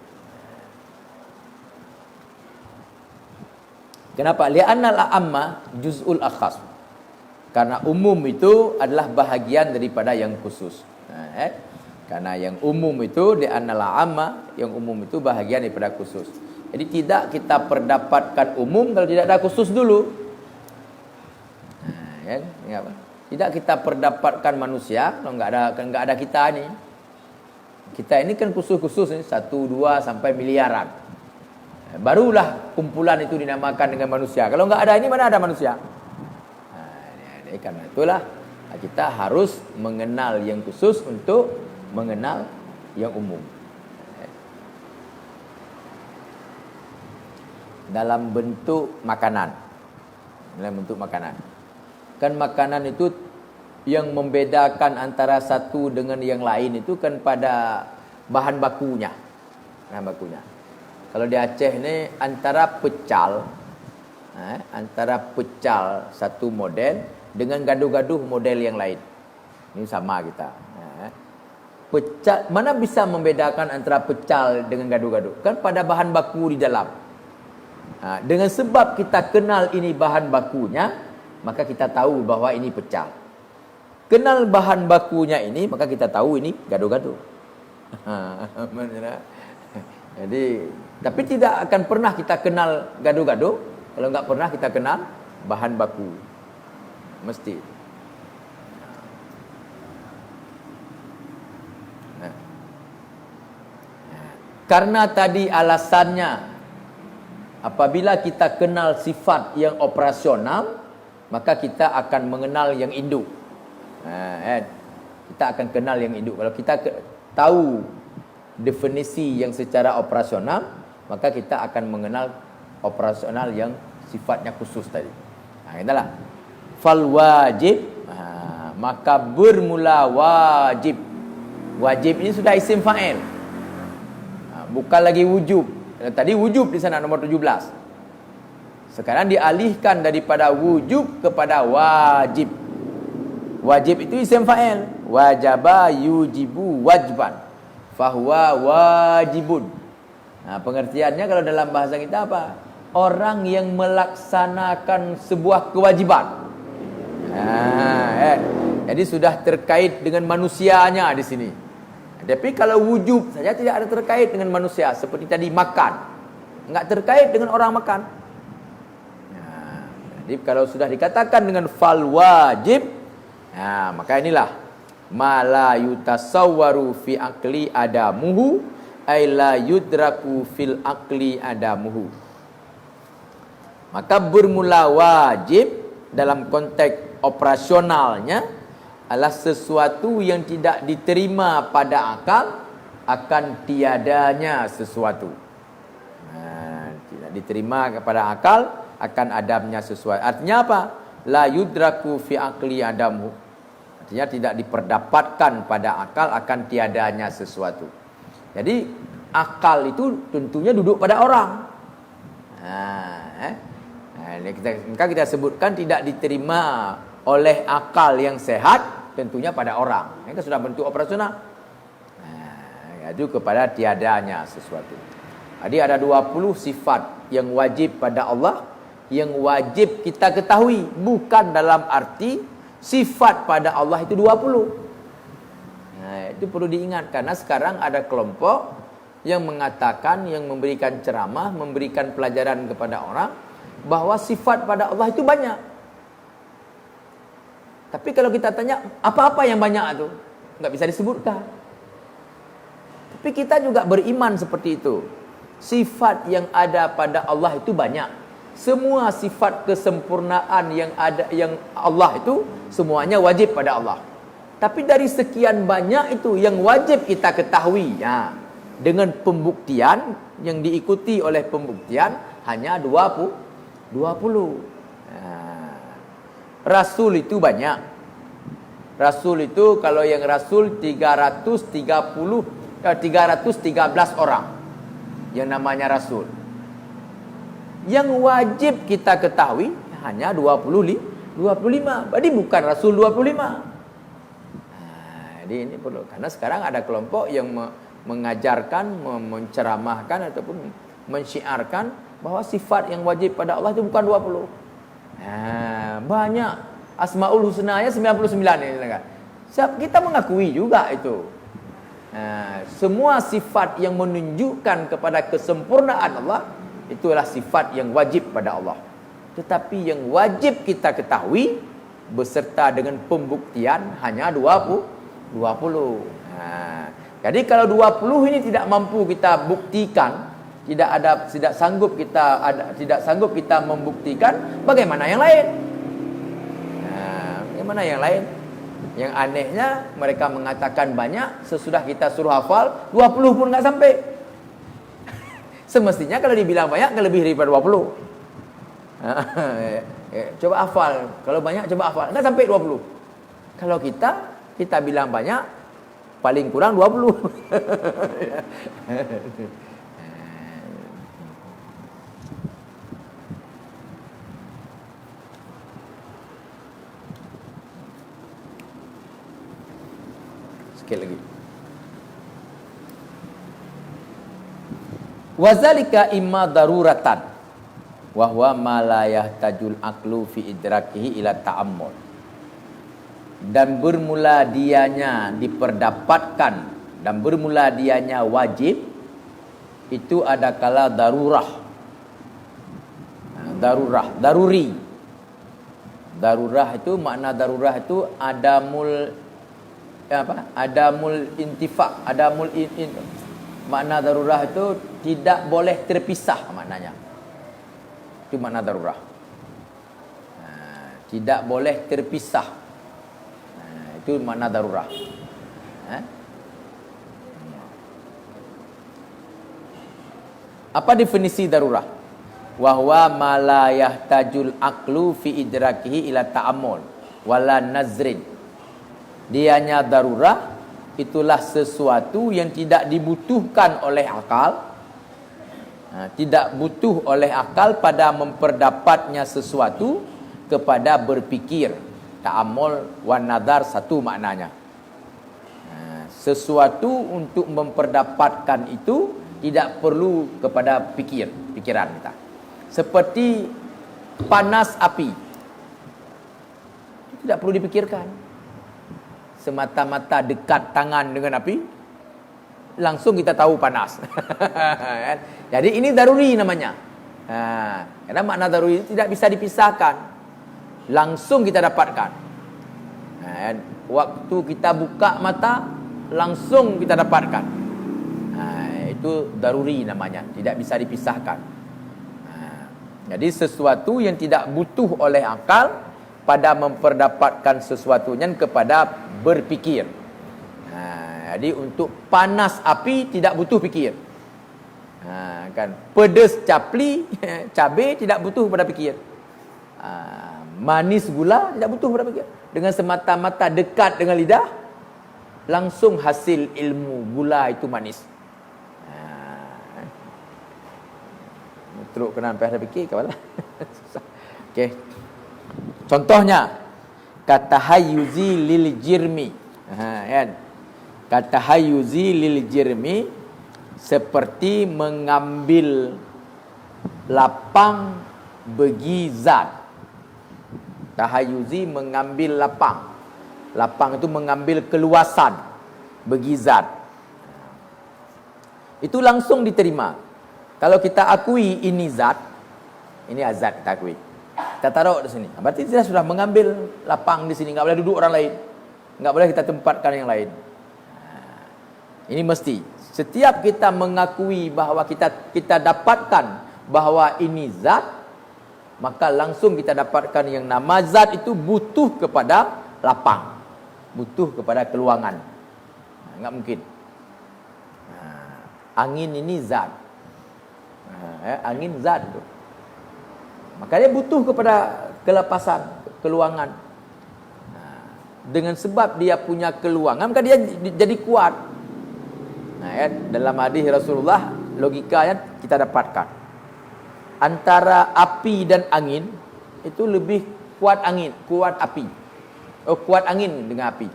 Kenapa? Li'annal a'amma juz'ul akhas. Karena umum itu adalah bahagian daripada yang khusus. Karena yang umum itu li'annal a'amma, yang umum itu bahagian daripada khusus. Jadi tidak kita perdapatkan umum kalau tidak ada khusus dulu. Tidak kita perdapatkan manusia kalau enggak ada kita ini. Kita ini kan khusus-khusus ini 1, 2 sampai miliaran. Barulah kumpulan itu dinamakan dengan manusia. Kalau enggak ada ini, mana ada manusia? Karena itulah kita harus mengenal yang khusus untuk mengenal yang umum. Dalam bentuk makanan. Kan makanan itu yang membedakan antara satu dengan yang lain itu kan pada bahan bakunya. Kalau di Aceh ini antara pecal satu model dengan gaduh-gaduh model yang lain. Ini sama kita. Pecal, mana bisa membedakan antara pecal dengan gaduh-gaduh? Kan pada bahan baku di dalam. Dengan sebab kita kenal ini bahan bakunya, maka kita tahu bahwa ini pecal. Kenal bahan bakunya ini, maka kita tahu ini gaduh-gaduh. Jadi, tapi tidak akan pernah kita kenal gaduh-gaduh kalau nggak pernah kita kenal bahan baku. Mesti. Karena tadi alasannya, apabila kita kenal sifat yang operasional, maka kita akan mengenal yang induk. Kita akan kenal yang induk. Kalau kita tahu definisi yang secara operasional, maka kita akan mengenal operasional yang sifatnya khusus tadi. Itulah. Fal wajib, maka bermula wajib. Wajib ini sudah isim fa'il. Bukan lagi wujub. Tadi wujub di sana nomor 17. Sekarang dialihkan daripada wujub kepada wajib. Wajib itu isim fa'il. Wajaba yujibu wajban. Fahuwa wajibun. Pengertiannya kalau dalam bahasa kita apa? Orang yang melaksanakan sebuah kewajiban. Jadi sudah terkait dengan manusianya di sini. Tapi kalau wujub saja tidak ada terkait dengan manusia. Seperti tadi makan, enggak terkait dengan orang makan. Jadi kalau sudah dikatakan dengan fal wajib, maka inilah ma la yutasawwaru fi aqli adamuhu ay la yudraku fil aqli adamuhu. Maka bermula wajib dalam konteks operasionalnya adalah sesuatu yang tidak diterima pada akal, akan tiadanya sesuatu. Tidak diterima kepada akal, akan adamnya sesuatu. Artinya apa? La yudraku fi aqli adamu. Artinya tidak diperdapatkan pada akal, akan tiadanya sesuatu. Jadi akal itu tentunya duduk pada orang. Maka kita sebutkan tidak diterima oleh akal yang sehat, tentunya pada orang. Ini kan sudah bentuk operasional. Itu kepada tiadanya sesuatu. Jadi ada 20 sifat yang wajib pada Allah, yang wajib kita ketahui. Bukan dalam arti sifat pada Allah itu 20. Itu perlu diingat. Karena sekarang ada kelompok yang mengatakan, yang memberikan ceramah, memberikan pelajaran kepada orang, bahwa sifat pada Allah itu banyak. Tapi kalau kita tanya, apa-apa yang banyak itu? Nggak bisa disebutkan. Tapi kita juga beriman seperti itu. Sifat yang ada pada Allah itu banyak. Semua sifat kesempurnaan yang ada, yang Allah itu, semuanya wajib pada Allah. Tapi dari sekian banyak itu, yang wajib kita ketahui, dengan pembuktian, yang diikuti oleh pembuktian, hanya 20. Rasul itu banyak. Rasul itu kalau yang Rasul 313 orang yang namanya Rasul. Yang wajib kita ketahui hanya 25. Jadi bukan Rasul 25. Jadi ini perlu. Karena sekarang ada kelompok yang mengajarkan, menceramahkan ataupun mensyiarkan bahwa sifat yang wajib pada Allah itu bukan 20. Banyak. Asmaul Husnanya 99 ini. Kita mengakui juga itu. Semua sifat yang menunjukkan kepada kesempurnaan Allah, itulah sifat yang wajib pada Allah. Tetapi yang wajib kita ketahui beserta dengan pembuktian hanya 20. Jadi kalau 20 ini tidak mampu kita buktikan, tidak sanggup kita membuktikan, bagaimana yang lain? Bagaimana yang lain? Yang anehnya mereka mengatakan banyak, sesudah kita suruh hafal 20 pun nggak sampai. Semestinya kalau dibilang banyak nggak lebih daripada 20. Coba hafal, kalau banyak coba hafal, nggak sampai 20. Kalau kita bilang banyak, paling kurang 20. Sekali lagi. Wazalika imma daruratan wa huwa ma la yahtajul aqlu fi idrakihi ila ta'ammul. Dan bermula dianya diperdapatkan dan bermula dianya wajib itu ada kala darurah. Daruri. Darurah itu, makna darurah itu adamul intifa, makna darurah itu tidak boleh terpisah maknanya. Itu makna darurah. Tidak boleh terpisah. Itu makna darurah. Apa definisi darurah? Wahwa ma la yahtajul aqlu fi idrakihi ila ta'ammul wala nazrin. Dianya darurah itulah sesuatu yang tidak dibutuhkan oleh akal. Tidak butuh oleh akal pada memperdapatnya sesuatu kepada berfikir. Ta'ammul wan nazar satu maknanya. Sesuatu untuk memperdapatkan itu tidak perlu kepada pikiran kita. Seperti panas api, tidak perlu dipikirkan. Semata-mata dekat tangan dengan api, langsung kita tahu panas. Jadi ini daruri namanya. Karena makna daruri tidak bisa dipisahkan, langsung kita dapatkan. Waktu kita buka mata, langsung kita dapatkan. Itu daruri namanya, tidak bisa dipisahkan. Jadi sesuatu yang tidak butuh oleh akal pada memperdapatkan sesuatunya kepada berfikir. Jadi untuk panas api tidak butuh fikir. Kan pedas cabai tidak butuh pada fikir. Manis gula tidak butuh pada fikir. Dengan semata-mata dekat dengan lidah, langsung hasil ilmu gula itu manis. Teruk kena sampai ada fikir kepala. Okey. Contohnya kata hayyuzi lil jirmi. Kan? Kata hayyuzi lil jirmi seperti mengambil lapang bagi zat. Tahayyuzi mengambil lapang. Lapang itu mengambil keluasan bagi zat. Itu langsung diterima. Kalau kita akui ini zat, ini azat kita akui. Kita taruh di sini. Berarti dia sudah mengambil lapang di sini. Enggak boleh duduk orang lain. Enggak boleh kita tempatkan yang lain. Ini mesti. Setiap kita mengakui bahawa kita dapatkan bahawa ini zat, maka langsung kita dapatkan yang nama zat itu butuh kepada lapang. Butuh kepada keluangan. Enggak mungkin. Angin ini zat. Angin zat itu. Maka dia butuh kepada kelepasan, keluangan. Dengan sebab dia punya keluangan, maka dia jadi kuat. Dalam hadis Rasulullah, logikanya kita dapatkan. Antara api dan angin, itu lebih kuat angin, kuat api. Kuat angin dengan api.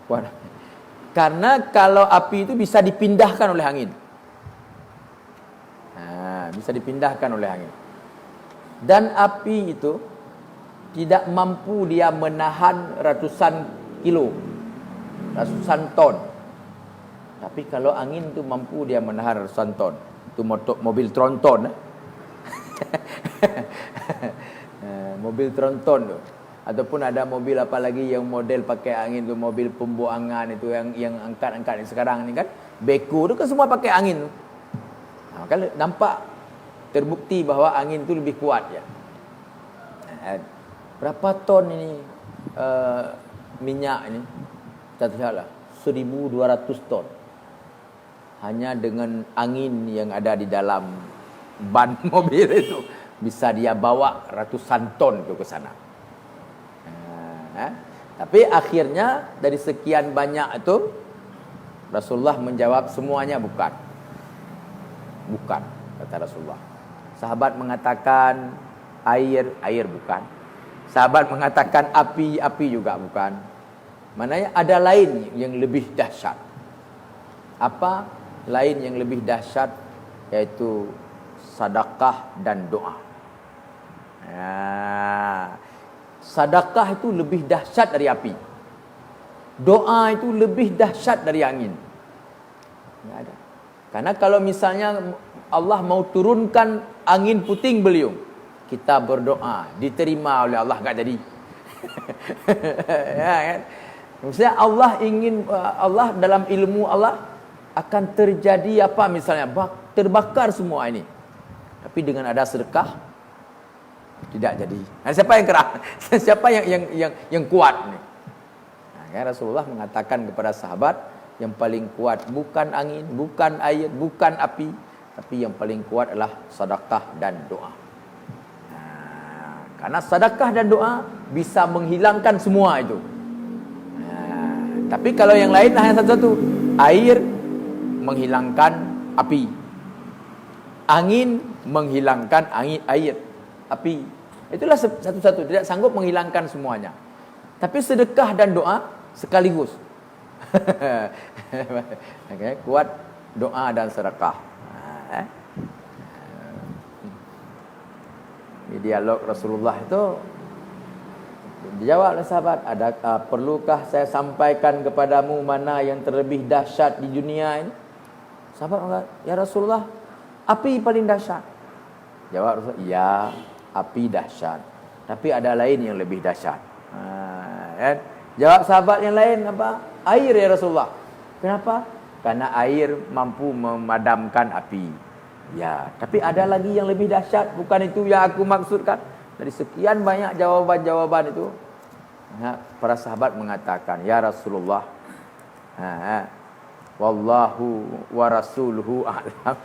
Kuat. Karena kalau api itu bisa dipindahkan oleh angin. Bisa dipindahkan oleh angin. Dan api itu tidak mampu dia menahan ratusan kilo, ratusan ton. Tapi kalau angin itu mampu dia menahan ratusan ton. Itu mobil tronton. Mobil tronton tu. Ataupun ada mobil apa lagi yang model pakai angin tu, mobil pembuangan itu yang angkat-angkat sekarang ni kan, beko tu kan semua pakai angin tu. Maka nampak terbukti bahawa angin tu lebih kuat ya. Berapa ton ini minyak ini? Tak tahulah, 1,200 ton. Hanya dengan angin yang ada di dalam ban mobil itu bisa dia bawa ratusan ton itu ke sana. Tapi akhirnya dari sekian banyak itu Rasulullah menjawab semuanya bukan. Bukan, kata Rasulullah. Sahabat mengatakan air bukan. Sahabat mengatakan api juga bukan. Maknanya ada lain yang lebih dahsyat. Apa lain yang lebih dahsyat, yaitu sedekah dan doa. Sedekah itu lebih dahsyat dari api. Doa itu lebih dahsyat dari angin. Tidak ada. Karena kalau misalnya Allah mau turunkan angin puting beliung, kita berdoa, diterima oleh Allah, enggak jadi. Ya kan? Maksudnya Allah ingin, Allah dalam ilmu Allah akan terjadi apa misalnya, terbakar semua ini. Tapi dengan ada sedekah tidak jadi. Nah, siapa yang keras? Siapa yang kuat nih? Nah, kan Rasulullah mengatakan kepada sahabat, yang paling kuat bukan angin, bukan air, bukan api, tapi yang paling kuat adalah sedekah dan doa. Nah, karena sedekah dan doa bisa menghilangkan semua itu. Nah, tapi kalau yang lain hanya satu-satu. Air menghilangkan api, angin menghilangkan air, api. Itulah satu-satu, tidak sanggup menghilangkan semuanya. Tapi sedekah dan doa sekaligus. Okay, kuat doa dan sedekah. Di dialog Rasulullah itu dijawab oleh sahabat, perlukah saya sampaikan kepadamu mana yang terlebih dahsyat di dunia ini? Sahabat mengatakan, ya Rasulullah, api paling dahsyat. Jawab Rasulullah, ya, api dahsyat, tapi ada lain yang lebih dahsyat. Kan? Jawab sahabat yang lain apa? Air ya Rasulullah. Kenapa? Karena air mampu memadamkan api. Ya, tapi ada lagi yang lebih dahsyat, bukan itu yang aku maksudkan. Dari sekian banyak jawaban-jawaban itu, para sahabat mengatakan, ya Rasulullah, wallahu wa rasuluhu a'lam.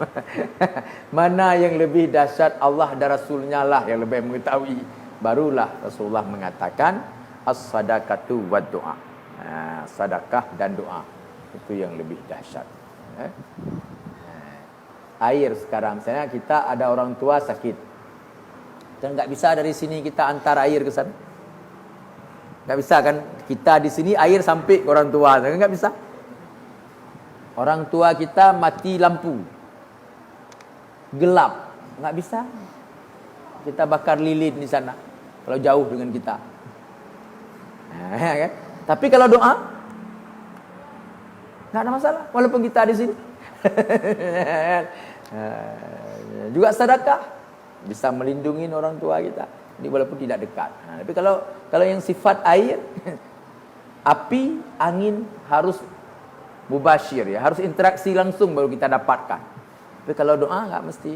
Mana yang lebih dahsyat, Allah dan Rasulnya lah yang lebih mengetahui. Barulah Rasulullah mengatakan, as-sadaqatu wa doa. Sedekah dan doa itu yang lebih dahsyat. Air sekarang, misalnya kita ada orang tua sakit, dan nggak bisa dari sini kita antar air ke sana. Nggak bisa kan? Kita di sini air sampai ke orang tua, kan nggak bisa. Orang tua kita mati lampu, gelap, nggak bisa. Kita bakar lilin di sana kalau jauh dengan kita. Kan? Tapi kalau doa nggak ada masalah, walaupun kita di sini. Juga sedekah bisa melindungi orang tua kita, ini walaupun tidak dekat. Tapi kalau yang sifat air, api, angin harus mubasyir, ya, harus interaksi langsung baru kita dapatkan. Tapi kalau doa nggak mesti.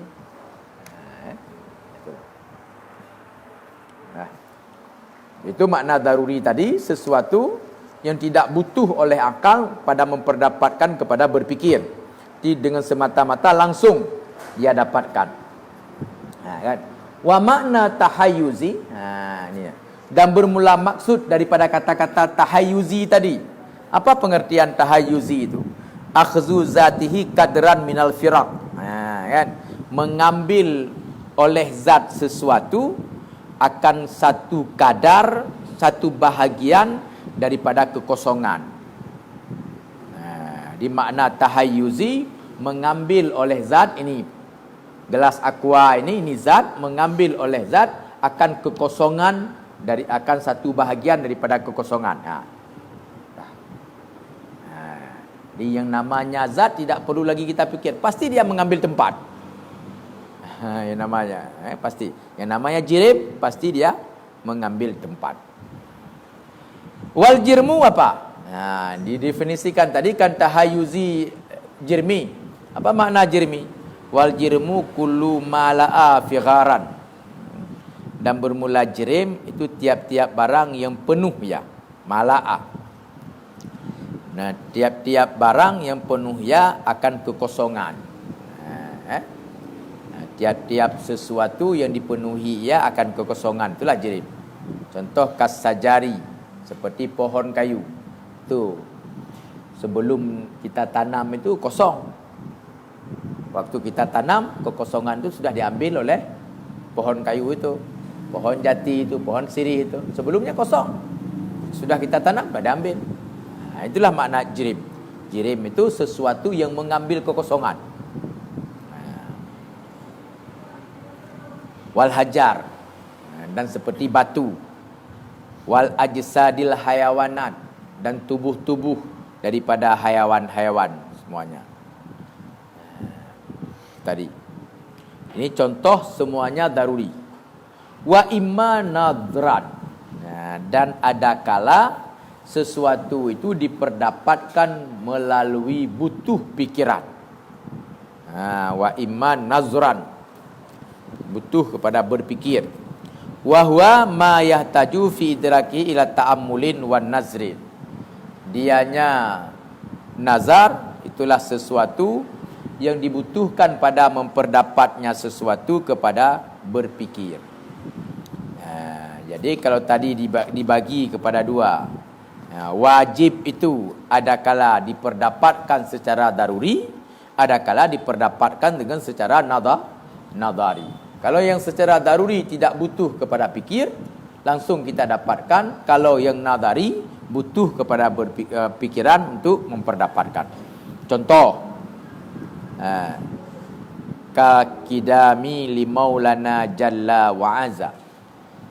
Itu makna daruri tadi, sesuatu yang tidak butuh oleh akal pada memperdapatkan kepada berpikir. Dengan semata-mata langsung ia dapatkan. Kan? Wa makna tahayyuzi, ini. Dan bermula maksud daripada kata-kata tahayyuzi tadi. Apa pengertian tahayyuzi itu? Akhzu zatihi kadran minal firaq. Kan? Mengambil oleh zat sesuatu akan satu kadar, satu bahagian daripada kekosongan. Di makna tahayyuzi, mengambil oleh zat ini, gelas aqua ini zat, mengambil oleh zat akan kekosongan, akan satu bahagian daripada kekosongan. Jadi yang namanya zat tidak perlu lagi kita fikir, pasti dia mengambil tempat. Yang namanya pasti, yang namanya jirim pasti dia mengambil tempat. Wal jirmu apa? Didefinisikan tadi kan tahayyuzi jirmi. Apa makna jirmi? Wal jirmu kullu mala'a figharan. Dan bermula jirim itu tiap-tiap barang yang penuh, ya, mala'a. Nah, tiap-tiap barang yang penuh ya akan kekosongan. Tiap-tiap sesuatu yang dipenuhi ya akan kekosongan, itulah jirim. Contoh kasajari, seperti pohon kayu. Itu sebelum kita tanam itu kosong. Waktu kita tanam, kekosongan itu sudah diambil oleh pohon kayu itu, pohon jati itu, pohon sirih itu. Sebelumnya kosong, sudah kita tanam, sudah diambil. Itulah makna jirim. Jirim itu sesuatu yang mengambil kekosongan. Wal hajar, dan seperti batu. Wal ajsadil hayawanat, dan tubuh-tubuh daripada hayawan-hayawan semuanya. Tadi ini contoh semuanya daruri. Wa imma nadran, dan ada kala sesuatu itu diperdapatkan melalui butuh pikiran. Wa imma nazran, butuh kepada berfikir. Wa huwa ma yahtaju fi idraki ila ta'ammulin wan nazrin. Dianya nazar itulah sesuatu yang dibutuhkan pada memperdapatnya sesuatu kepada berfikir. Jadi kalau tadi dibagi kepada dua, wajib itu adakala diperdapatkan secara daruri, adakala diperdapatkan dengan secara nadari. Kalau yang secara daruri tidak butuh kepada fikir, langsung kita dapatkan. Kalau yang nadari butuh kepada pikiran untuk memperdapatkan. Contoh, kakidami limaulana jalla wa azza,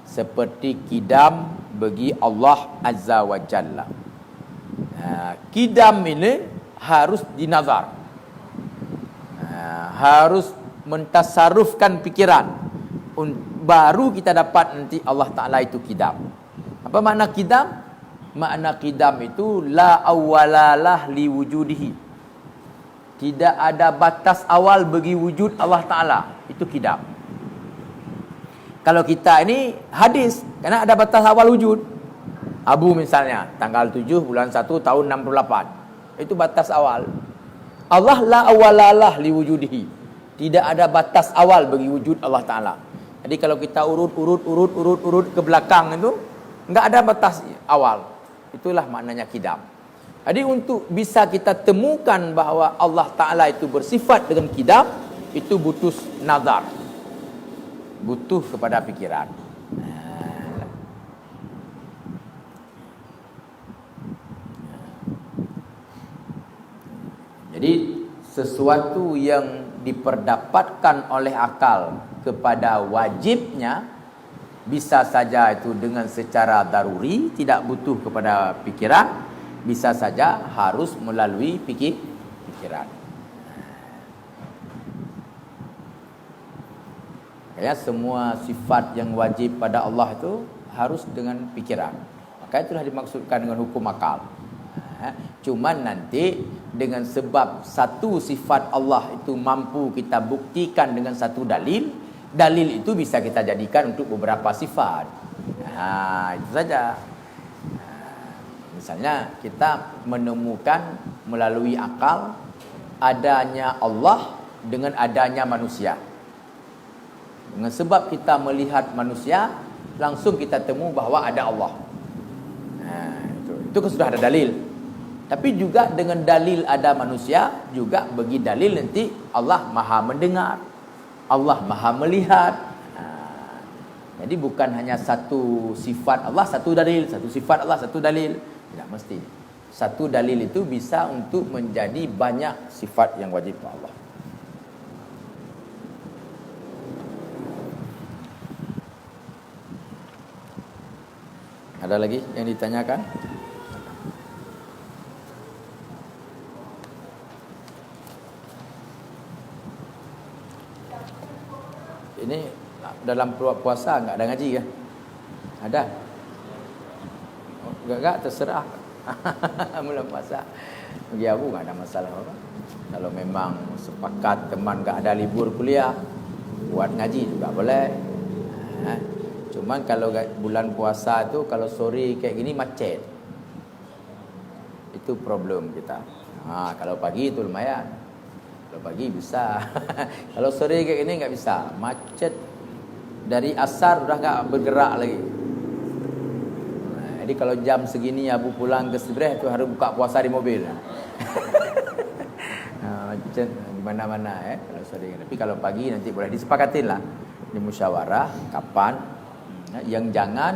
seperti kidam bagi Allah azza wa jalla. Kidam ini harus dinazar, harus mentasarufkan pikiran, baru kita dapat nanti Allah Ta'ala itu kidam. Apa makna kidam? Makna kidam itu la awwalalah li wujudihi, tidak ada batas awal bagi wujud Allah Ta'ala. Itu kidam. Kalau kita ini hadis, karena ada batas awal wujud. Abu misalnya, tanggal 7 bulan 1 tahun 68. Itu batas awal. Allah la awwalalah li wujudihi, tidak ada batas awal bagi wujud Allah Ta'ala. Jadi kalau kita urut ke belakang itu, enggak ada batas awal. Itulah maknanya kidam. Jadi untuk bisa kita temukan bahawa Allah Ta'ala itu bersifat dengan kidam, itu butuh nazar, butuh kepada pikiran. Jadi sesuatu yang diperdapatkan oleh akal kepada wajibnya, bisa saja itu dengan secara daruri, tidak butuh kepada pikiran, bisa saja harus melalui pikiran. Makanya semua sifat yang wajib pada Allah itu harus dengan pikiran. Maka itulah dimaksudkan dengan hukum akal. Cuman nanti dengan sebab satu sifat Allah itu mampu kita buktikan dengan satu dalil, dalil itu bisa kita jadikan untuk beberapa sifat. Itu saja. Misalnya kita menemukan melalui akal adanya Allah dengan adanya manusia. Dengan sebab kita melihat manusia, langsung kita temu bahawa ada Allah. Itu sudah ada dalil. Tapi juga dengan dalil ada manusia, juga bagi dalil nanti Allah maha mendengar, Allah maha melihat. Jadi bukan hanya satu sifat Allah, satu dalil, satu sifat Allah, satu dalil. Tidak mesti. Satu dalil itu bisa untuk menjadi banyak sifat yang wajib Allah. Ada lagi yang ditanyakan? Ini dalam puasa enggak ada ngaji kan? Ada? Enggak terserah. Mula puasa. Bagi aku enggak ada masalah apa. Kalau memang sepakat teman enggak ada libur kuliah, buat ngaji juga boleh. Cuman kalau bulan puasa tu kalau sore kayak gini macet. Itu problem kita. Kalau pagi itu lumayan. Kalau pagi bisa. Kalau sore kayak gini enggak bisa. Macet dari asar udah enggak bergerak lagi. Jadi kalau jam segini Abu pulang ke Sebreh tu harus buka puasa di mobil. Macet di mana-mana kalau sore. Tapi kalau pagi nanti boleh disepakatin lah di musyawarah kapan. Yang jangan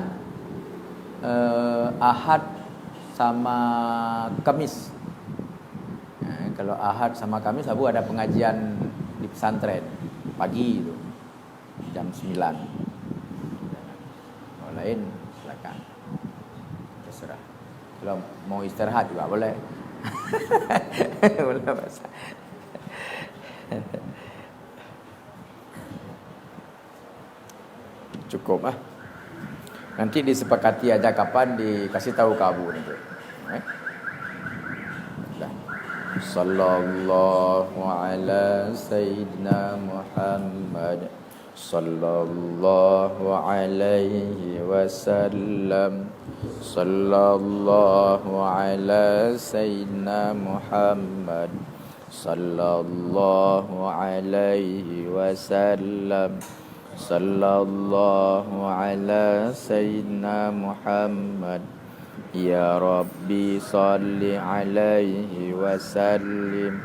Ahad sama Kamis. kalau Ahad sama Kamis, Rabu ada pengajian di pesantren pagi itu jam 9. Kalau lain silakan, terserah. Kalau mau istirahat juga boleh. Boleh masa. Cukup lah. Nanti disepakati aja kapan dikasih tahu ke Abu nanti. Sallallahu ala sayyidina Muhammad sallallahu alaihi wasallam. Sallallahu ala sayyidina Muhammad sallallahu alaihi wasallam. Sallallahu ala sayyidina Muhammad. Ya Rabbi salli alaihi wasallim.